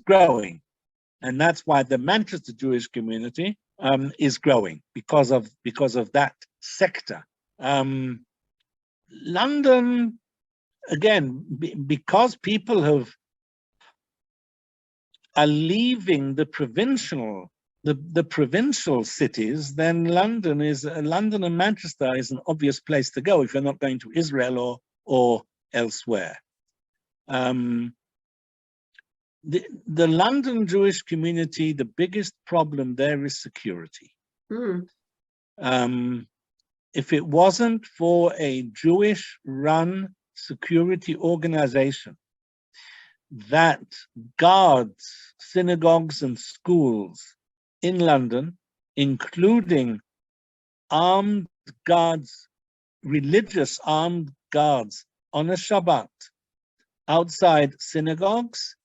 growing, and that's why the Manchester Jewish community is growing because of that sector. London, again, because people are leaving the provincial cities, then London and Manchester is an obvious place to go if you're not going to Israel or elsewhere. The London Jewish community, the biggest problem there is security. If it wasn't for a Jewish-run security organization that guards synagogues and schools in London, including armed guards, religious armed guards on a Shabbat outside synagogues,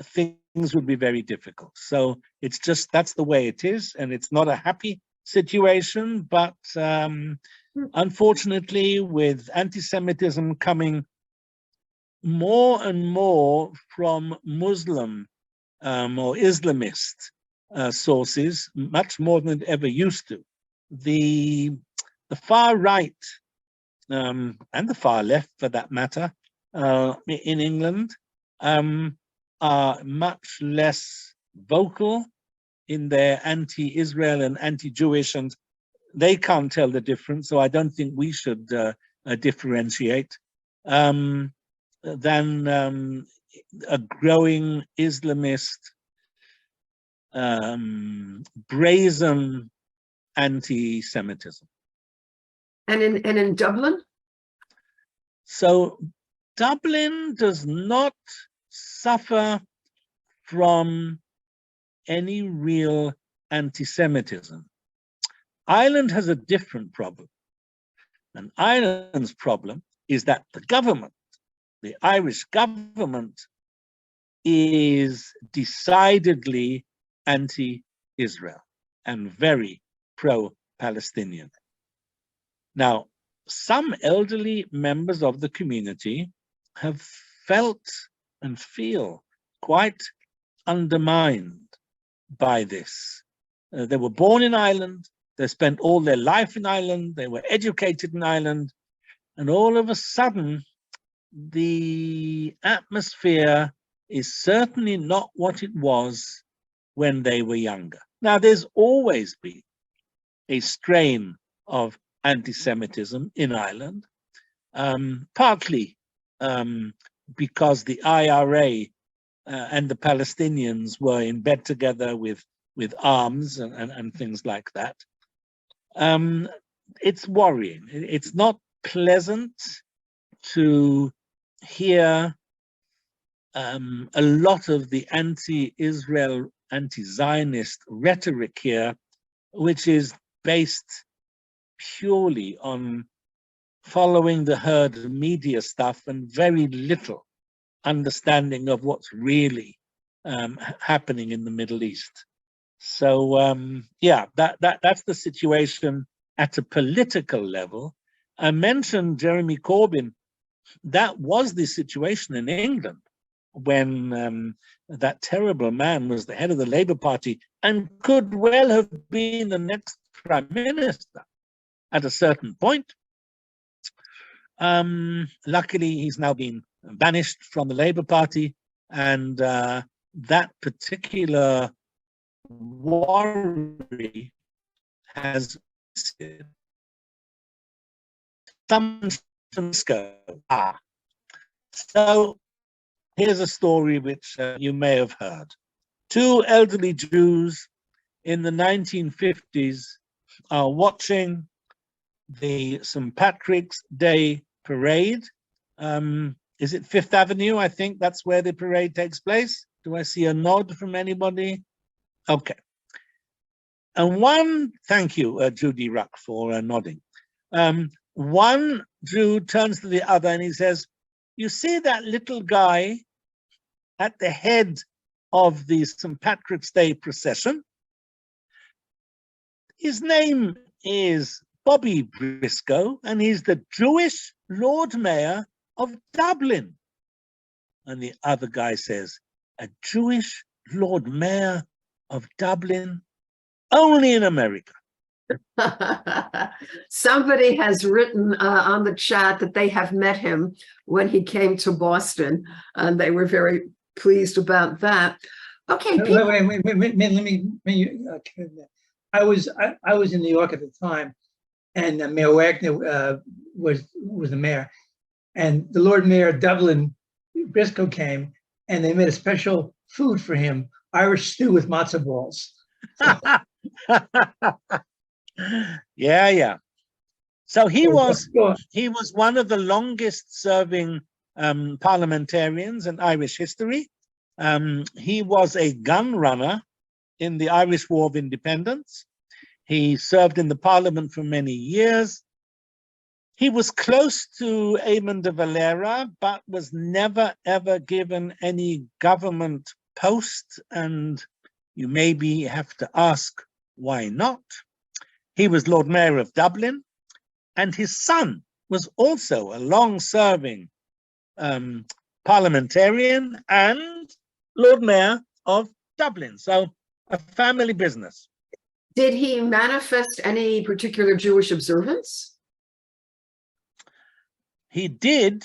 things would be very difficult. So it's just, that's the way it is, and it's not a happy situation, but unfortunately, with anti-Semitism coming more and more from Muslim or Islamist sources, much more than it ever used to, the far right and the far left, for that matter, in England are much less vocal in their anti-Israel and anti-Jewish, and they can't tell the difference, so I don't think we should differentiate, than a growing Islamist, brazen anti-Semitism. And in Dublin? So Dublin does not suffer from any real anti-Semitism. Ireland has a different problem. And Ireland's problem is that the government, the Irish government, is decidedly anti-Israel and very pro-Palestinian. Now, some elderly members of the community have felt and feel quite undermined by this. They were born in Ireland, they spent all their life in Ireland, they were educated in Ireland, and all of a sudden, the atmosphere is certainly not what it was when they were younger. Now, there's always been a strain of anti-Semitism in Ireland, partly because the IRA and the Palestinians were in bed together with arms and things like that. It's worrying. It's not pleasant to hear a lot of the anti-Israel, anti-Zionist rhetoric here, which is based purely on following the herd media stuff and very little understanding of what's really happening in the Middle East. So yeah, that's the situation at a political level. I mentioned Jeremy Corbyn. That was the situation in England when that terrible man was the head of the Labour Party and could well have been the next prime minister at a certain point. Luckily, he's now been banished from the Labour Party, and that particular worry has some. So here's a story which you may have heard. Two elderly Jews in the 1950s are watching the St. Patrick's Day parade. Is it Fifth Avenue? I think that's where the parade takes place. Do I see a nod from anybody? Okay. And one, thank you, Judy Ruck, for nodding. One Jew turns to the other and he says, you see that little guy at the head of the St. Patrick's Day procession? His name is Bobby Briscoe, and he's the Jewish Lord Mayor of Dublin. And the other guy says, a Jewish Lord Mayor of Dublin, only in America. Somebody has written on the chat that they have met him when he came to Boston, and they were very pleased about that. Okay, people. Wait, let me I was in New York at the time, and Mayor Wagner was the mayor, and the Lord Mayor of Dublin, Briscoe, came, and they made a special food for him, Irish stew with matzo balls. Yeah. So he was Go on. one of the longest serving parliamentarians in Irish history. He was a gun runner in the Irish War of Independence. He served in the parliament for many years. He was close to Eamon de Valera, but was never, ever given any government post. And you maybe have to ask, why not? He was Lord Mayor of Dublin, and his son was also a long-serving parliamentarian and Lord Mayor of Dublin. So a family business. Did he manifest any particular Jewish observance? He did,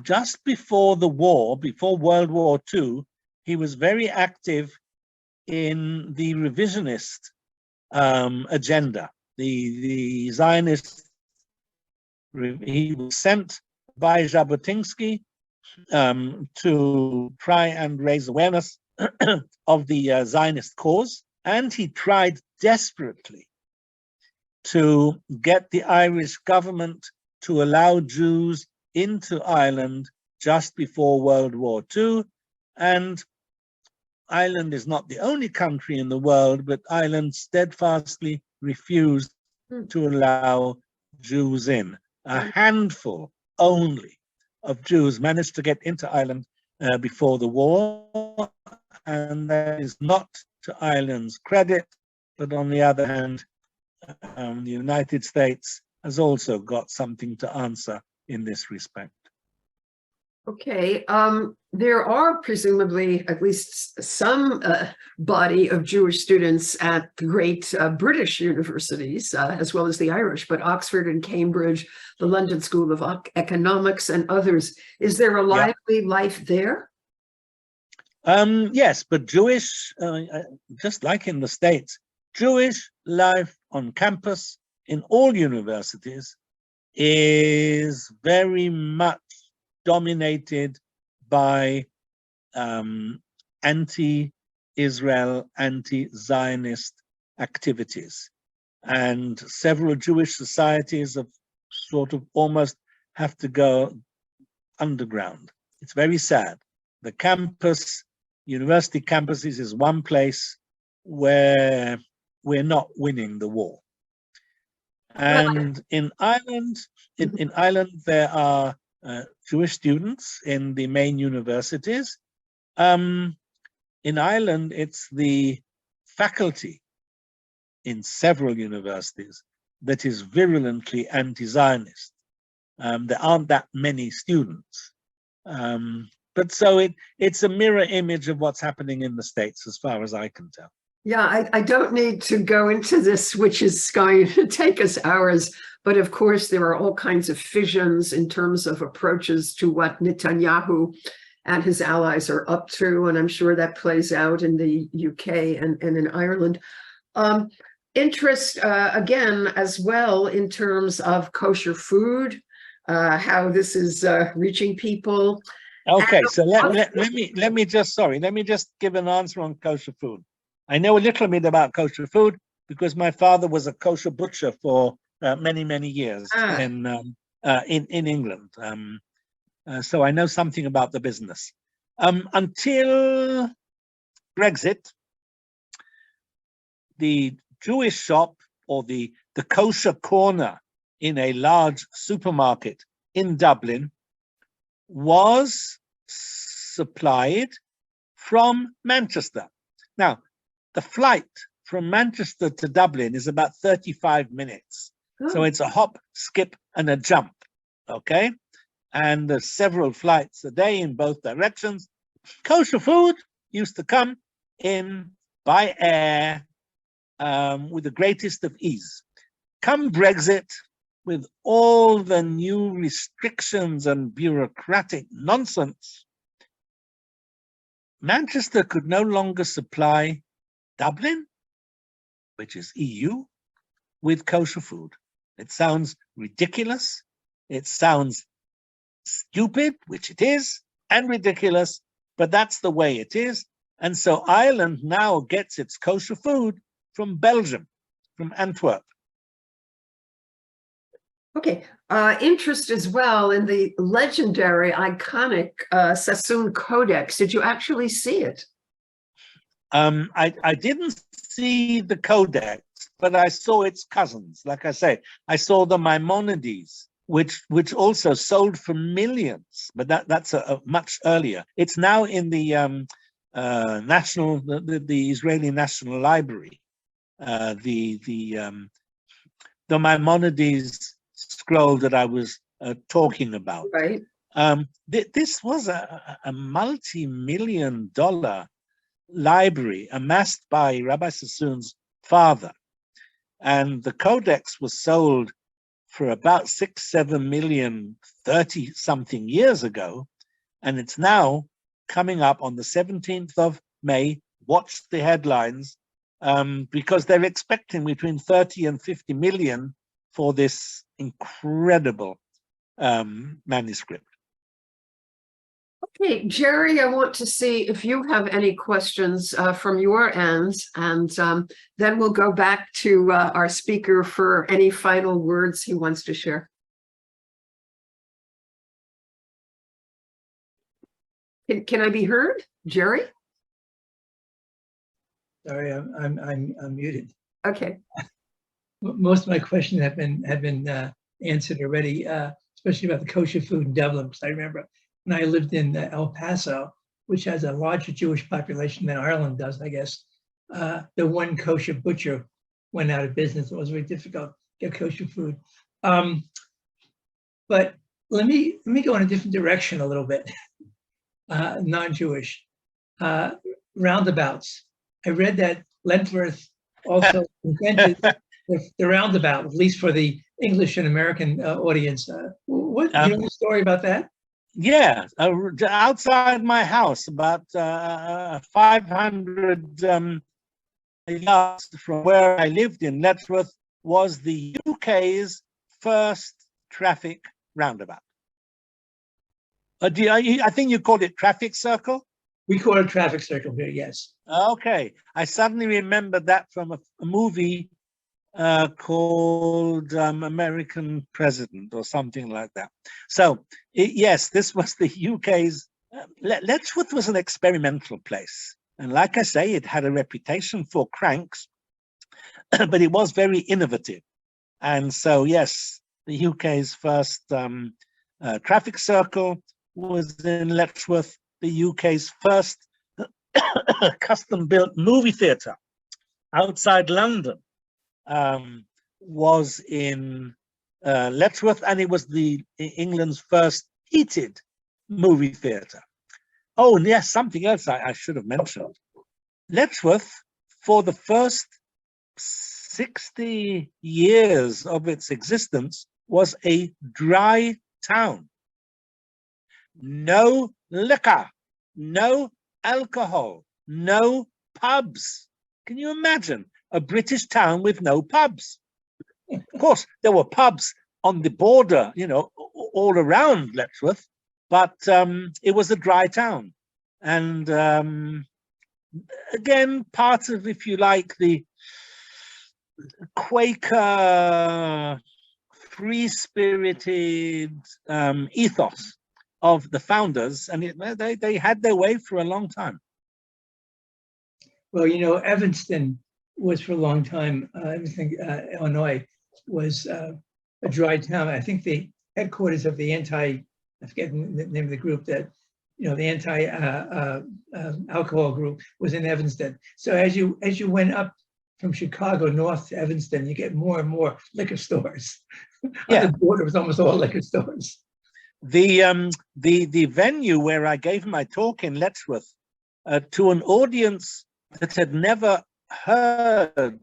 just before the war, before World War II, he was very active in the revisionist agenda. The Zionist, he was sent by Jabotinsky to try and raise awareness of the Zionist cause, and he tried desperately to get the Irish government to allow Jews into Ireland just before World War II. And Ireland is not the only country in the world, but Ireland steadfastly refused to allow Jews in. A handful only of Jews managed to get into Ireland before the war, and that is not to Ireland's credit, but on the other hand, the United States has also got something to answer in this respect. Okay, there are presumably at least some body of Jewish students at the great British universities, as well as the Irish, but Oxford and Cambridge, the London School of Economics, and others. Is there a lively life there? Yes, but Jewish, just like in the States, Jewish life on campus in all universities is very much dominated by anti-Israel, anti-Zionist activities. And several Jewish societies have sort of almost have to go underground. It's very sad. The campus, university campuses, is one place where we're not winning the war. And in Ireland, in Ireland, there are Jewish students in the main universities. In Ireland, it's the faculty in several universities that is virulently anti-Zionist. There aren't that many students. But so it's a mirror image of what's happening in the States, as far as I can tell. Yeah, I don't need to go into this, which is going to take us hours. But of course, there are all kinds of fissions in terms of approaches to what Netanyahu and his allies are up to. And I'm sure that plays out in the UK and in Ireland. Interest, again, as well, in terms of kosher food, how this is reaching people. Okay, so let me just give an answer on kosher food. I know a little bit about kosher food because my father was a kosher butcher for many years in England. So I know something about the business. Until Brexit, the Jewish shop or the kosher corner in a large supermarket in Dublin was supplied from Manchester. Now, the flight from Manchester to Dublin is about 35 minutes. So Oh, it's a hop, skip, and a jump, okay? And there's several flights a day in both directions. Kosher food used to come in by air with the greatest of ease. Come Brexit, with all the new restrictions and bureaucratic nonsense, Manchester could no longer supply Dublin, which is EU, with kosher food. It sounds ridiculous. It sounds stupid, which it is, and ridiculous, but that's the way it is. And so Ireland now gets its kosher food from Belgium, from Antwerp. okay. Interest as well in the legendary, iconic Sassoon Codex. Did you actually see it? I didn't see the Codex, but I saw its cousins. Like I say, I saw the Maimonides, which also sold for millions, but that's a much earlier. It's now in the the Israeli National Library. The Maimonides scroll that I was talking about. Right. This was a multi-million-dollar library amassed by Rabbi Sassoon's father, and the Codex was sold for about 6-7 million 30-something years ago, and it's now coming up on the 17th of May. Watch the headlines, because they're expecting between 30 and 50 million for this incredible manuscript. Okay, Jerry, I want to see if you have any questions from your ends, and then we'll go back to our speaker for any final words he wants to share. Can I be heard, Jerry? Sorry, I'm muted. Okay. Most of my questions have been answered already, especially about the kosher food in Dublin, because I remember when I lived in El Paso, which has a larger Jewish population than Ireland does, I guess. The one kosher butcher went out of business. It was very difficult to get kosher food. But let me go in a different direction a little bit. Non-Jewish roundabouts. I read that Letchworth also invented the roundabout, at least for the English and American audience. What you know the story about that? Yeah, outside my house, about 500 yards from where I lived in Letchworth, was the UK's first traffic roundabout. I think you called it traffic circle? We call it traffic circle here, yes. Okay, I suddenly remembered that from a movie called American President or something like that. So yes, this was the UK's, Letchworth was an experimental place. And like I say, it had a reputation for cranks, but it was very innovative. And so, yes, the UK's first traffic circle was in Letchworth. The UK's first custom-built movie theatre outside London was in Letchworth, and it was England's first heated movie theatre. Oh, and yes, something else I should have mentioned. Letchworth, for the first 60 years of its existence, was a dry town. No liquor, no alcohol, no pubs. Can you imagine a British town with no pubs? Of course, there were pubs on the border, you know, all around Letchworth, but it was a dry town. And again, part of, if you like, the Quaker, free-spirited ethos of the founders, and they had their way for a long time. Well, you know, Evanston was for a long time, Illinois was a dry town. I think the headquarters of the I forget the name of the group that, you know, the anti-alcohol group was in Evanston. So as you went up from Chicago north to Evanston, you get more and more liquor stores. Yeah. On the border was almost all liquor stores. The venue where I gave my talk in Letchworth to an audience that had never heard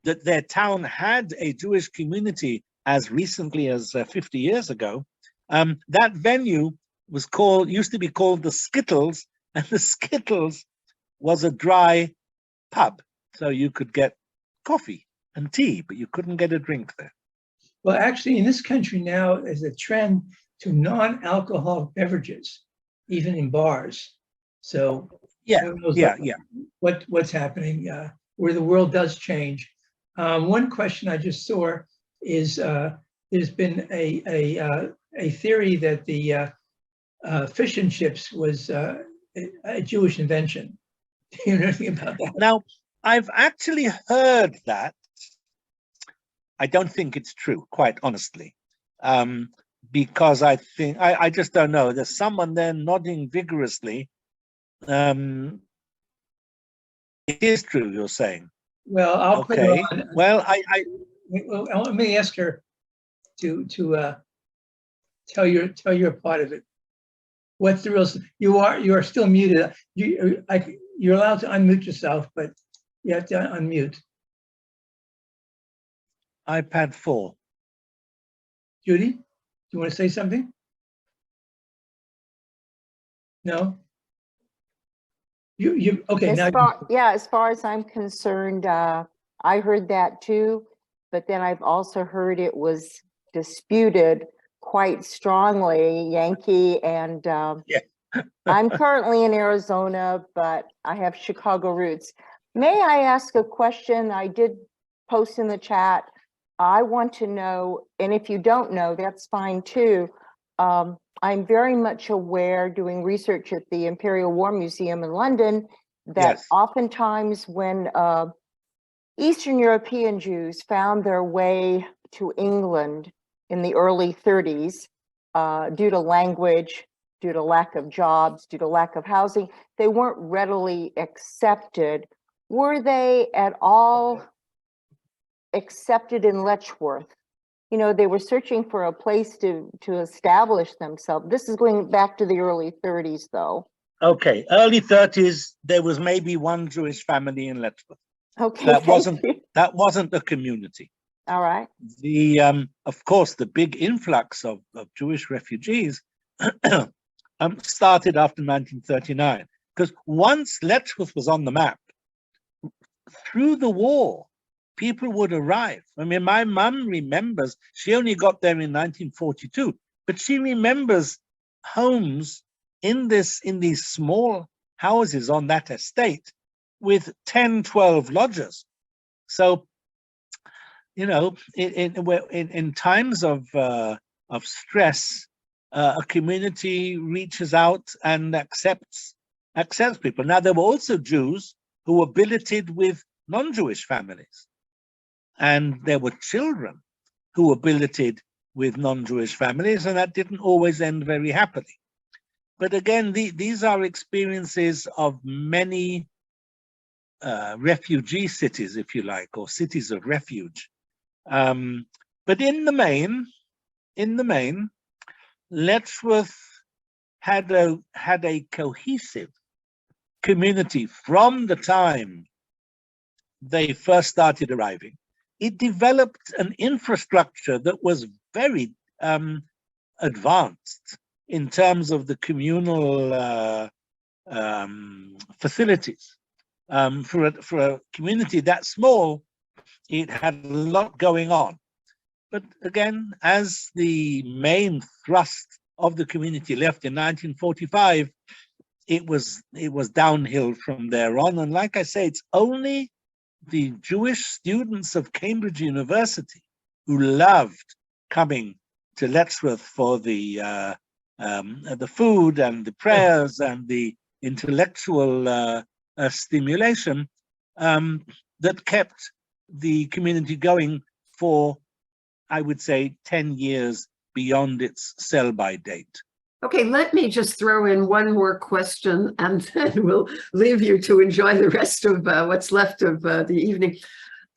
that their town had a Jewish community as recently as 50 years ago. That venue used to be called the Skittles, and the Skittles was a dry pub. So you could get coffee and tea, but you couldn't get a drink there. Well, actually, in this country now, there's a trend to non-alcoholic beverages, even in bars. So Yeah, what's happening, where the world does change. One question I just saw is there's been a theory that the fish and chips was a Jewish invention. Do you know anything about that? Now, I've actually heard that. I don't think it's true, quite honestly, because I think, I just don't know. There's someone there nodding vigorously. It is true, you're saying. Well, I'll put her on. Well, let me ask her to tell your part of it. What's the real? You are still muted. You're allowed to unmute yourself, but you have to unmute. iPad 4. Judy, do you want to say something? No. You okay now? As far as I'm concerned, I heard that too, but then I've also heard it was disputed quite strongly, Yankee, and Yeah. I'm currently in Arizona, but I have Chicago roots. May I ask a question? I did post in the chat. I want to know, and if you don't know, that's fine too. I'm very much aware, doing research at the Imperial War Museum in London, that Yes. oftentimes when Eastern European Jews found their way to England in the early 30s, due to language, due to lack of jobs, due to lack of housing, they weren't readily accepted. Were they at all accepted in Letchworth? You know, they were searching for a place to establish themselves. This is going back to the early 30s, though. Okay, early 30s, there was maybe one Jewish family in Letchworth. Okay, That wasn't a community. All right. Of course, the big influx of Jewish refugees started after 1939, because once Letchworth was on the map, through the war, people would arrive. I mean, my mum remembers, she only got there in 1942, but she remembers homes in these small houses on that estate with 10, 12 lodgers. So, you know, in times of stress, a community reaches out and accepts people. Now, there were also Jews who were billeted with non-Jewish families. And there were children who were billeted with non-Jewish families, and that didn't always end very happily. But again, these are experiences of many refugee cities, if you like, or cities of refuge. But in the main, Letchworth had a cohesive community from the time they first started arriving. It developed an infrastructure that was very advanced in terms of the communal facilities. For a community that small, it had a lot going on. But again, as the main thrust of the community left in 1945, it was downhill from there on. And like I say, it's only the Jewish students of Cambridge University who loved coming to Letchworth for the food and the prayers and the intellectual stimulation that kept the community going for, I would say, 10 years beyond its sell-by date. Okay, let me just throw in one more question and then we'll leave you to enjoy the rest of what's left of the evening.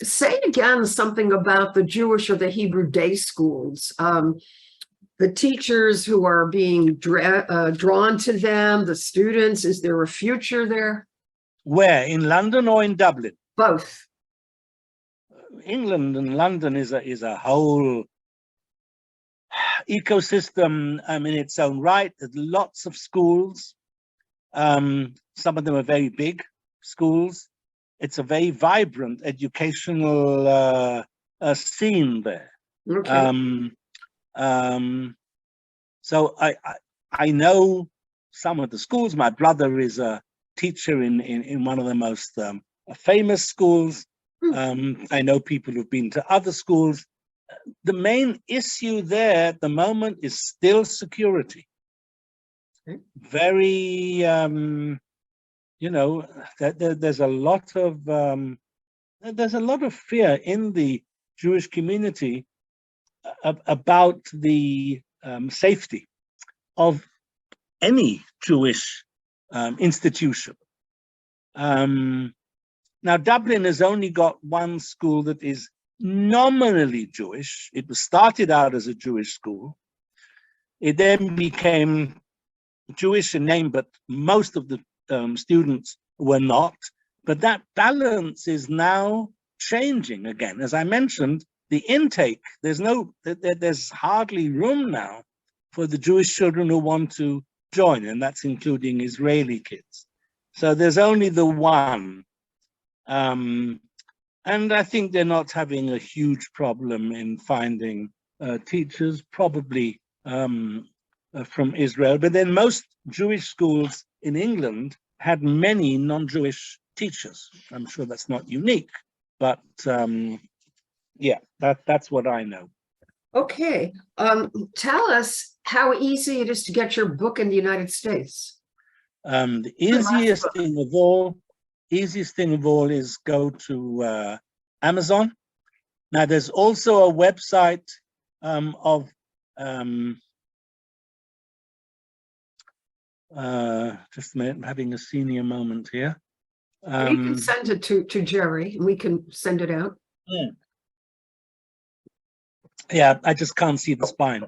Say again something about the Jewish or the Hebrew day schools. The teachers who are being drawn to them, the students, is there a future there? Where, in London or in Dublin? Both. England and London is a whole ecosystem in its own right. There's lots of schools. Some of them are very big schools. It's a very vibrant educational scene there. Okay. So I know some of the schools. My brother is a teacher in one of the most famous schools. I know people who've been to other schools. The main issue there at the moment is still security. Okay. Very, there's a lot of fear in the Jewish community about the safety of any Jewish institution. Now, Dublin has only got one school that is nominally Jewish. It was started out as a Jewish school. It then became Jewish in name, but most of the students were not. But that balance is now changing again. As I mentioned, the intake, there's hardly room now for the Jewish children who want to join, and that's including Israeli kids. So there's only the one. And I think they're not having a huge problem in finding teachers, probably from Israel. But then most Jewish schools in England had many non-Jewish teachers. I'm sure that's not unique, but yeah, that's what I know. Okay. Tell us how easy it is to get your book in the United States. The easiest thing of all is go to Amazon. Now, there's also a website of just a minute, I'm having a senior moment here. You can send it to Jerry, and we can send it out. Yeah, I just can't see the spine.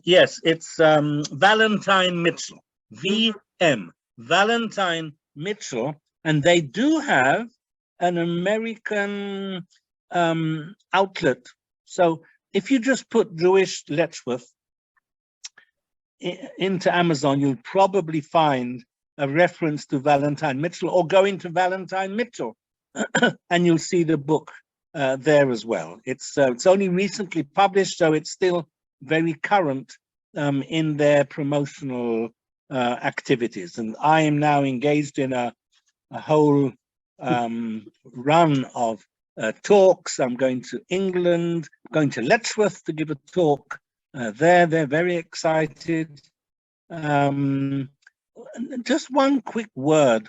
Yes, it's Valentine Mitchell, VM, Valentine Mitchell, and they do have an American outlet. So if you just put Jewish Letchworth into Amazon, you'll probably find a reference to Valentine Mitchell, or go into Valentine Mitchell and you'll see the book there as well. It's only recently published, so it's still very current in their promotional activities. And I am now engaged in a whole run of talks. I'm going to England, going to Letchworth to give a talk there. They're very excited. Just one quick word.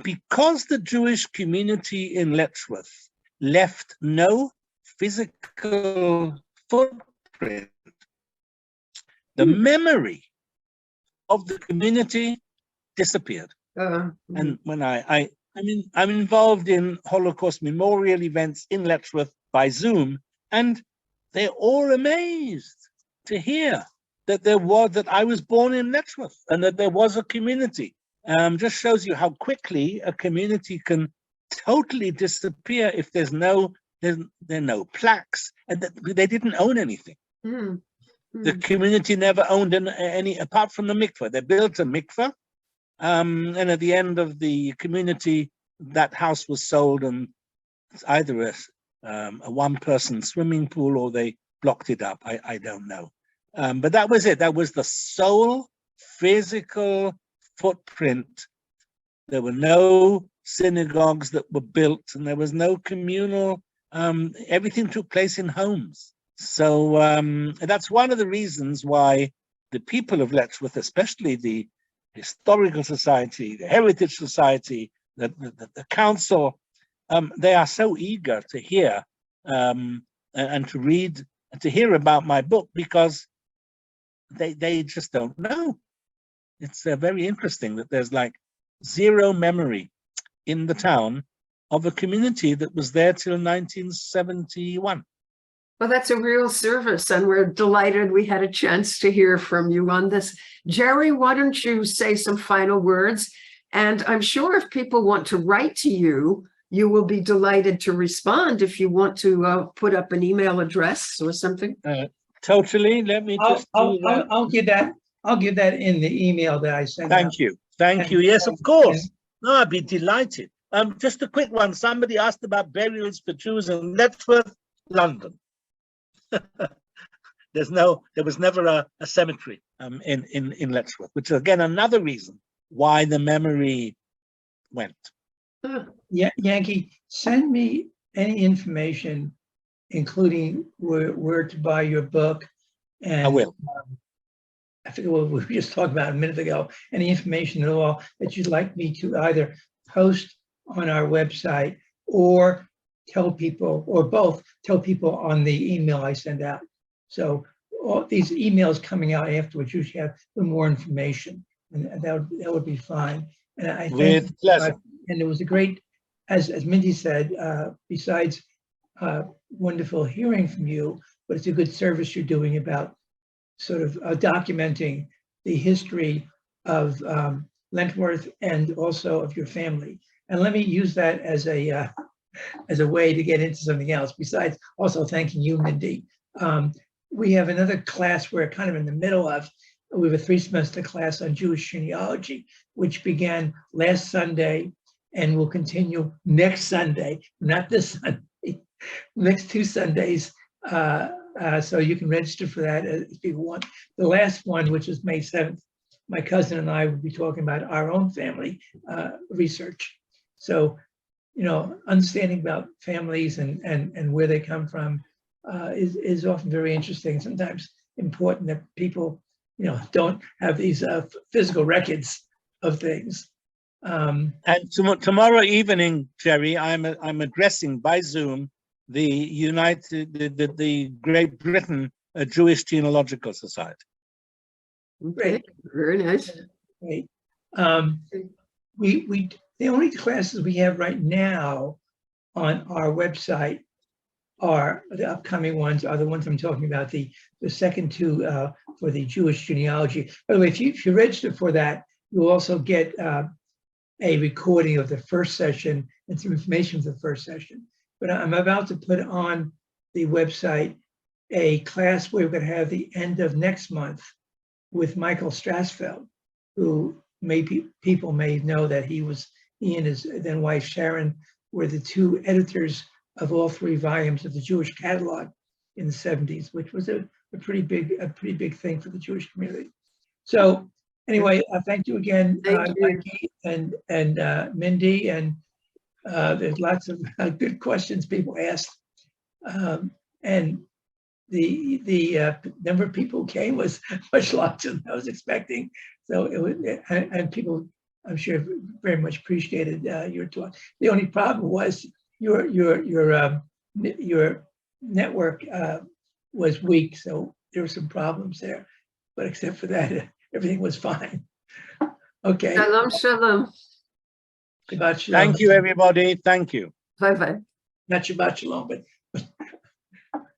Because the Jewish community in Letchworth left no physical footprint, the memory of the community disappeared. And when I'm involved in Holocaust memorial events in Letchworth by Zoom, and they're all amazed to hear that I was born in Letchworth and that there was a community. Just shows you how quickly a community can totally disappear if there are no plaques, and they didn't own anything. The community never owned any apart from the mikveh. They built a mikveh, and at the end of the community, that house was sold, and it's either a one-person swimming pool or they blocked it up. I don't know. But that was it. That was the sole physical footprint. There were no synagogues that were built, and there was no communal. Everything took place in homes. So that's one of the reasons why the people of Letchworth, especially the Historical Society, the Heritage Society, the council, they are so eager to hear and to read to hear about my book because they just don't know. It's very interesting that there's like zero memory in the town of a community that was there till 1971. Well, that's a real service, and we're delighted we had a chance to hear from you on this. Jerry, why don't you say some final words? And I'm sure if people want to write to you, you will be delighted to respond if you want to put up an email address or something. Totally. Let me just do that. I'll give that in the email that I sent out. Thank you. Thank you. Yes, of course. No, I'd be delighted. Just a quick one. Somebody asked about burials for Jews in Letchworth, London. There was never a cemetery in Letchworth, which is again another reason why the memory went. Yeah, Yanky, send me any information, including where to buy your book. And I will. I forget what we were just talking about a minute ago. Any information at all that you'd like me to either post on our website or tell people, or both, tell people on the email I send out. So all these emails coming out afterwards usually have more information, and that would be fine. And I think, With pleasure. and it was a great, as Mindy said, besides wonderful hearing from you, but it's a good service you're doing about sort of documenting the history of Letchworth and also of your family. And let me use that as a way to get into something else, besides also thanking you, Mindy. We have another class we're kind of in the middle of. We have a 3-semester class on Jewish genealogy, which began last Sunday and will continue next Sunday, not this Sunday, next 2 Sundays. So you can register for that if people want. The last one, which is May 7th, my cousin and I will be talking about our own family research. So, you know, understanding about families and where they come from is often very interesting. Sometimes important that people, you know, don't have these physical records of things. And tomorrow evening, Jerry, I'm addressing by Zoom the Great Britain Jewish Genealogical Society. Great, very nice. Great. The only classes we have right now on our website are the upcoming ones, are the ones I'm talking about, the second 2 for the Jewish genealogy. By the way, if you register for that, you'll also get a recording of the first session and some information for the first session. But I'm about to put on the website a class we're going to have the end of next month with Michael Strassfeld, who people may know that he and his then wife Sharon were the 2 editors of all 3 volumes of the Jewish catalog in the 70s, which was a pretty big thing for the Jewish community. So anyway, thank you again, Mikey and Mindy, and there's lots of good questions people asked, and the number of people who came was much larger than I was expecting. So it was, and people, I'm sure, very much appreciated your talk. The only problem was your network was weak, so there were some problems there. But except for that, everything was fine. Okay. Shalom, shalom. Shabbat shalom. Thank you, everybody. Thank you. Bye-bye. Not Shabbat shalom,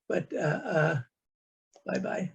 but bye-bye.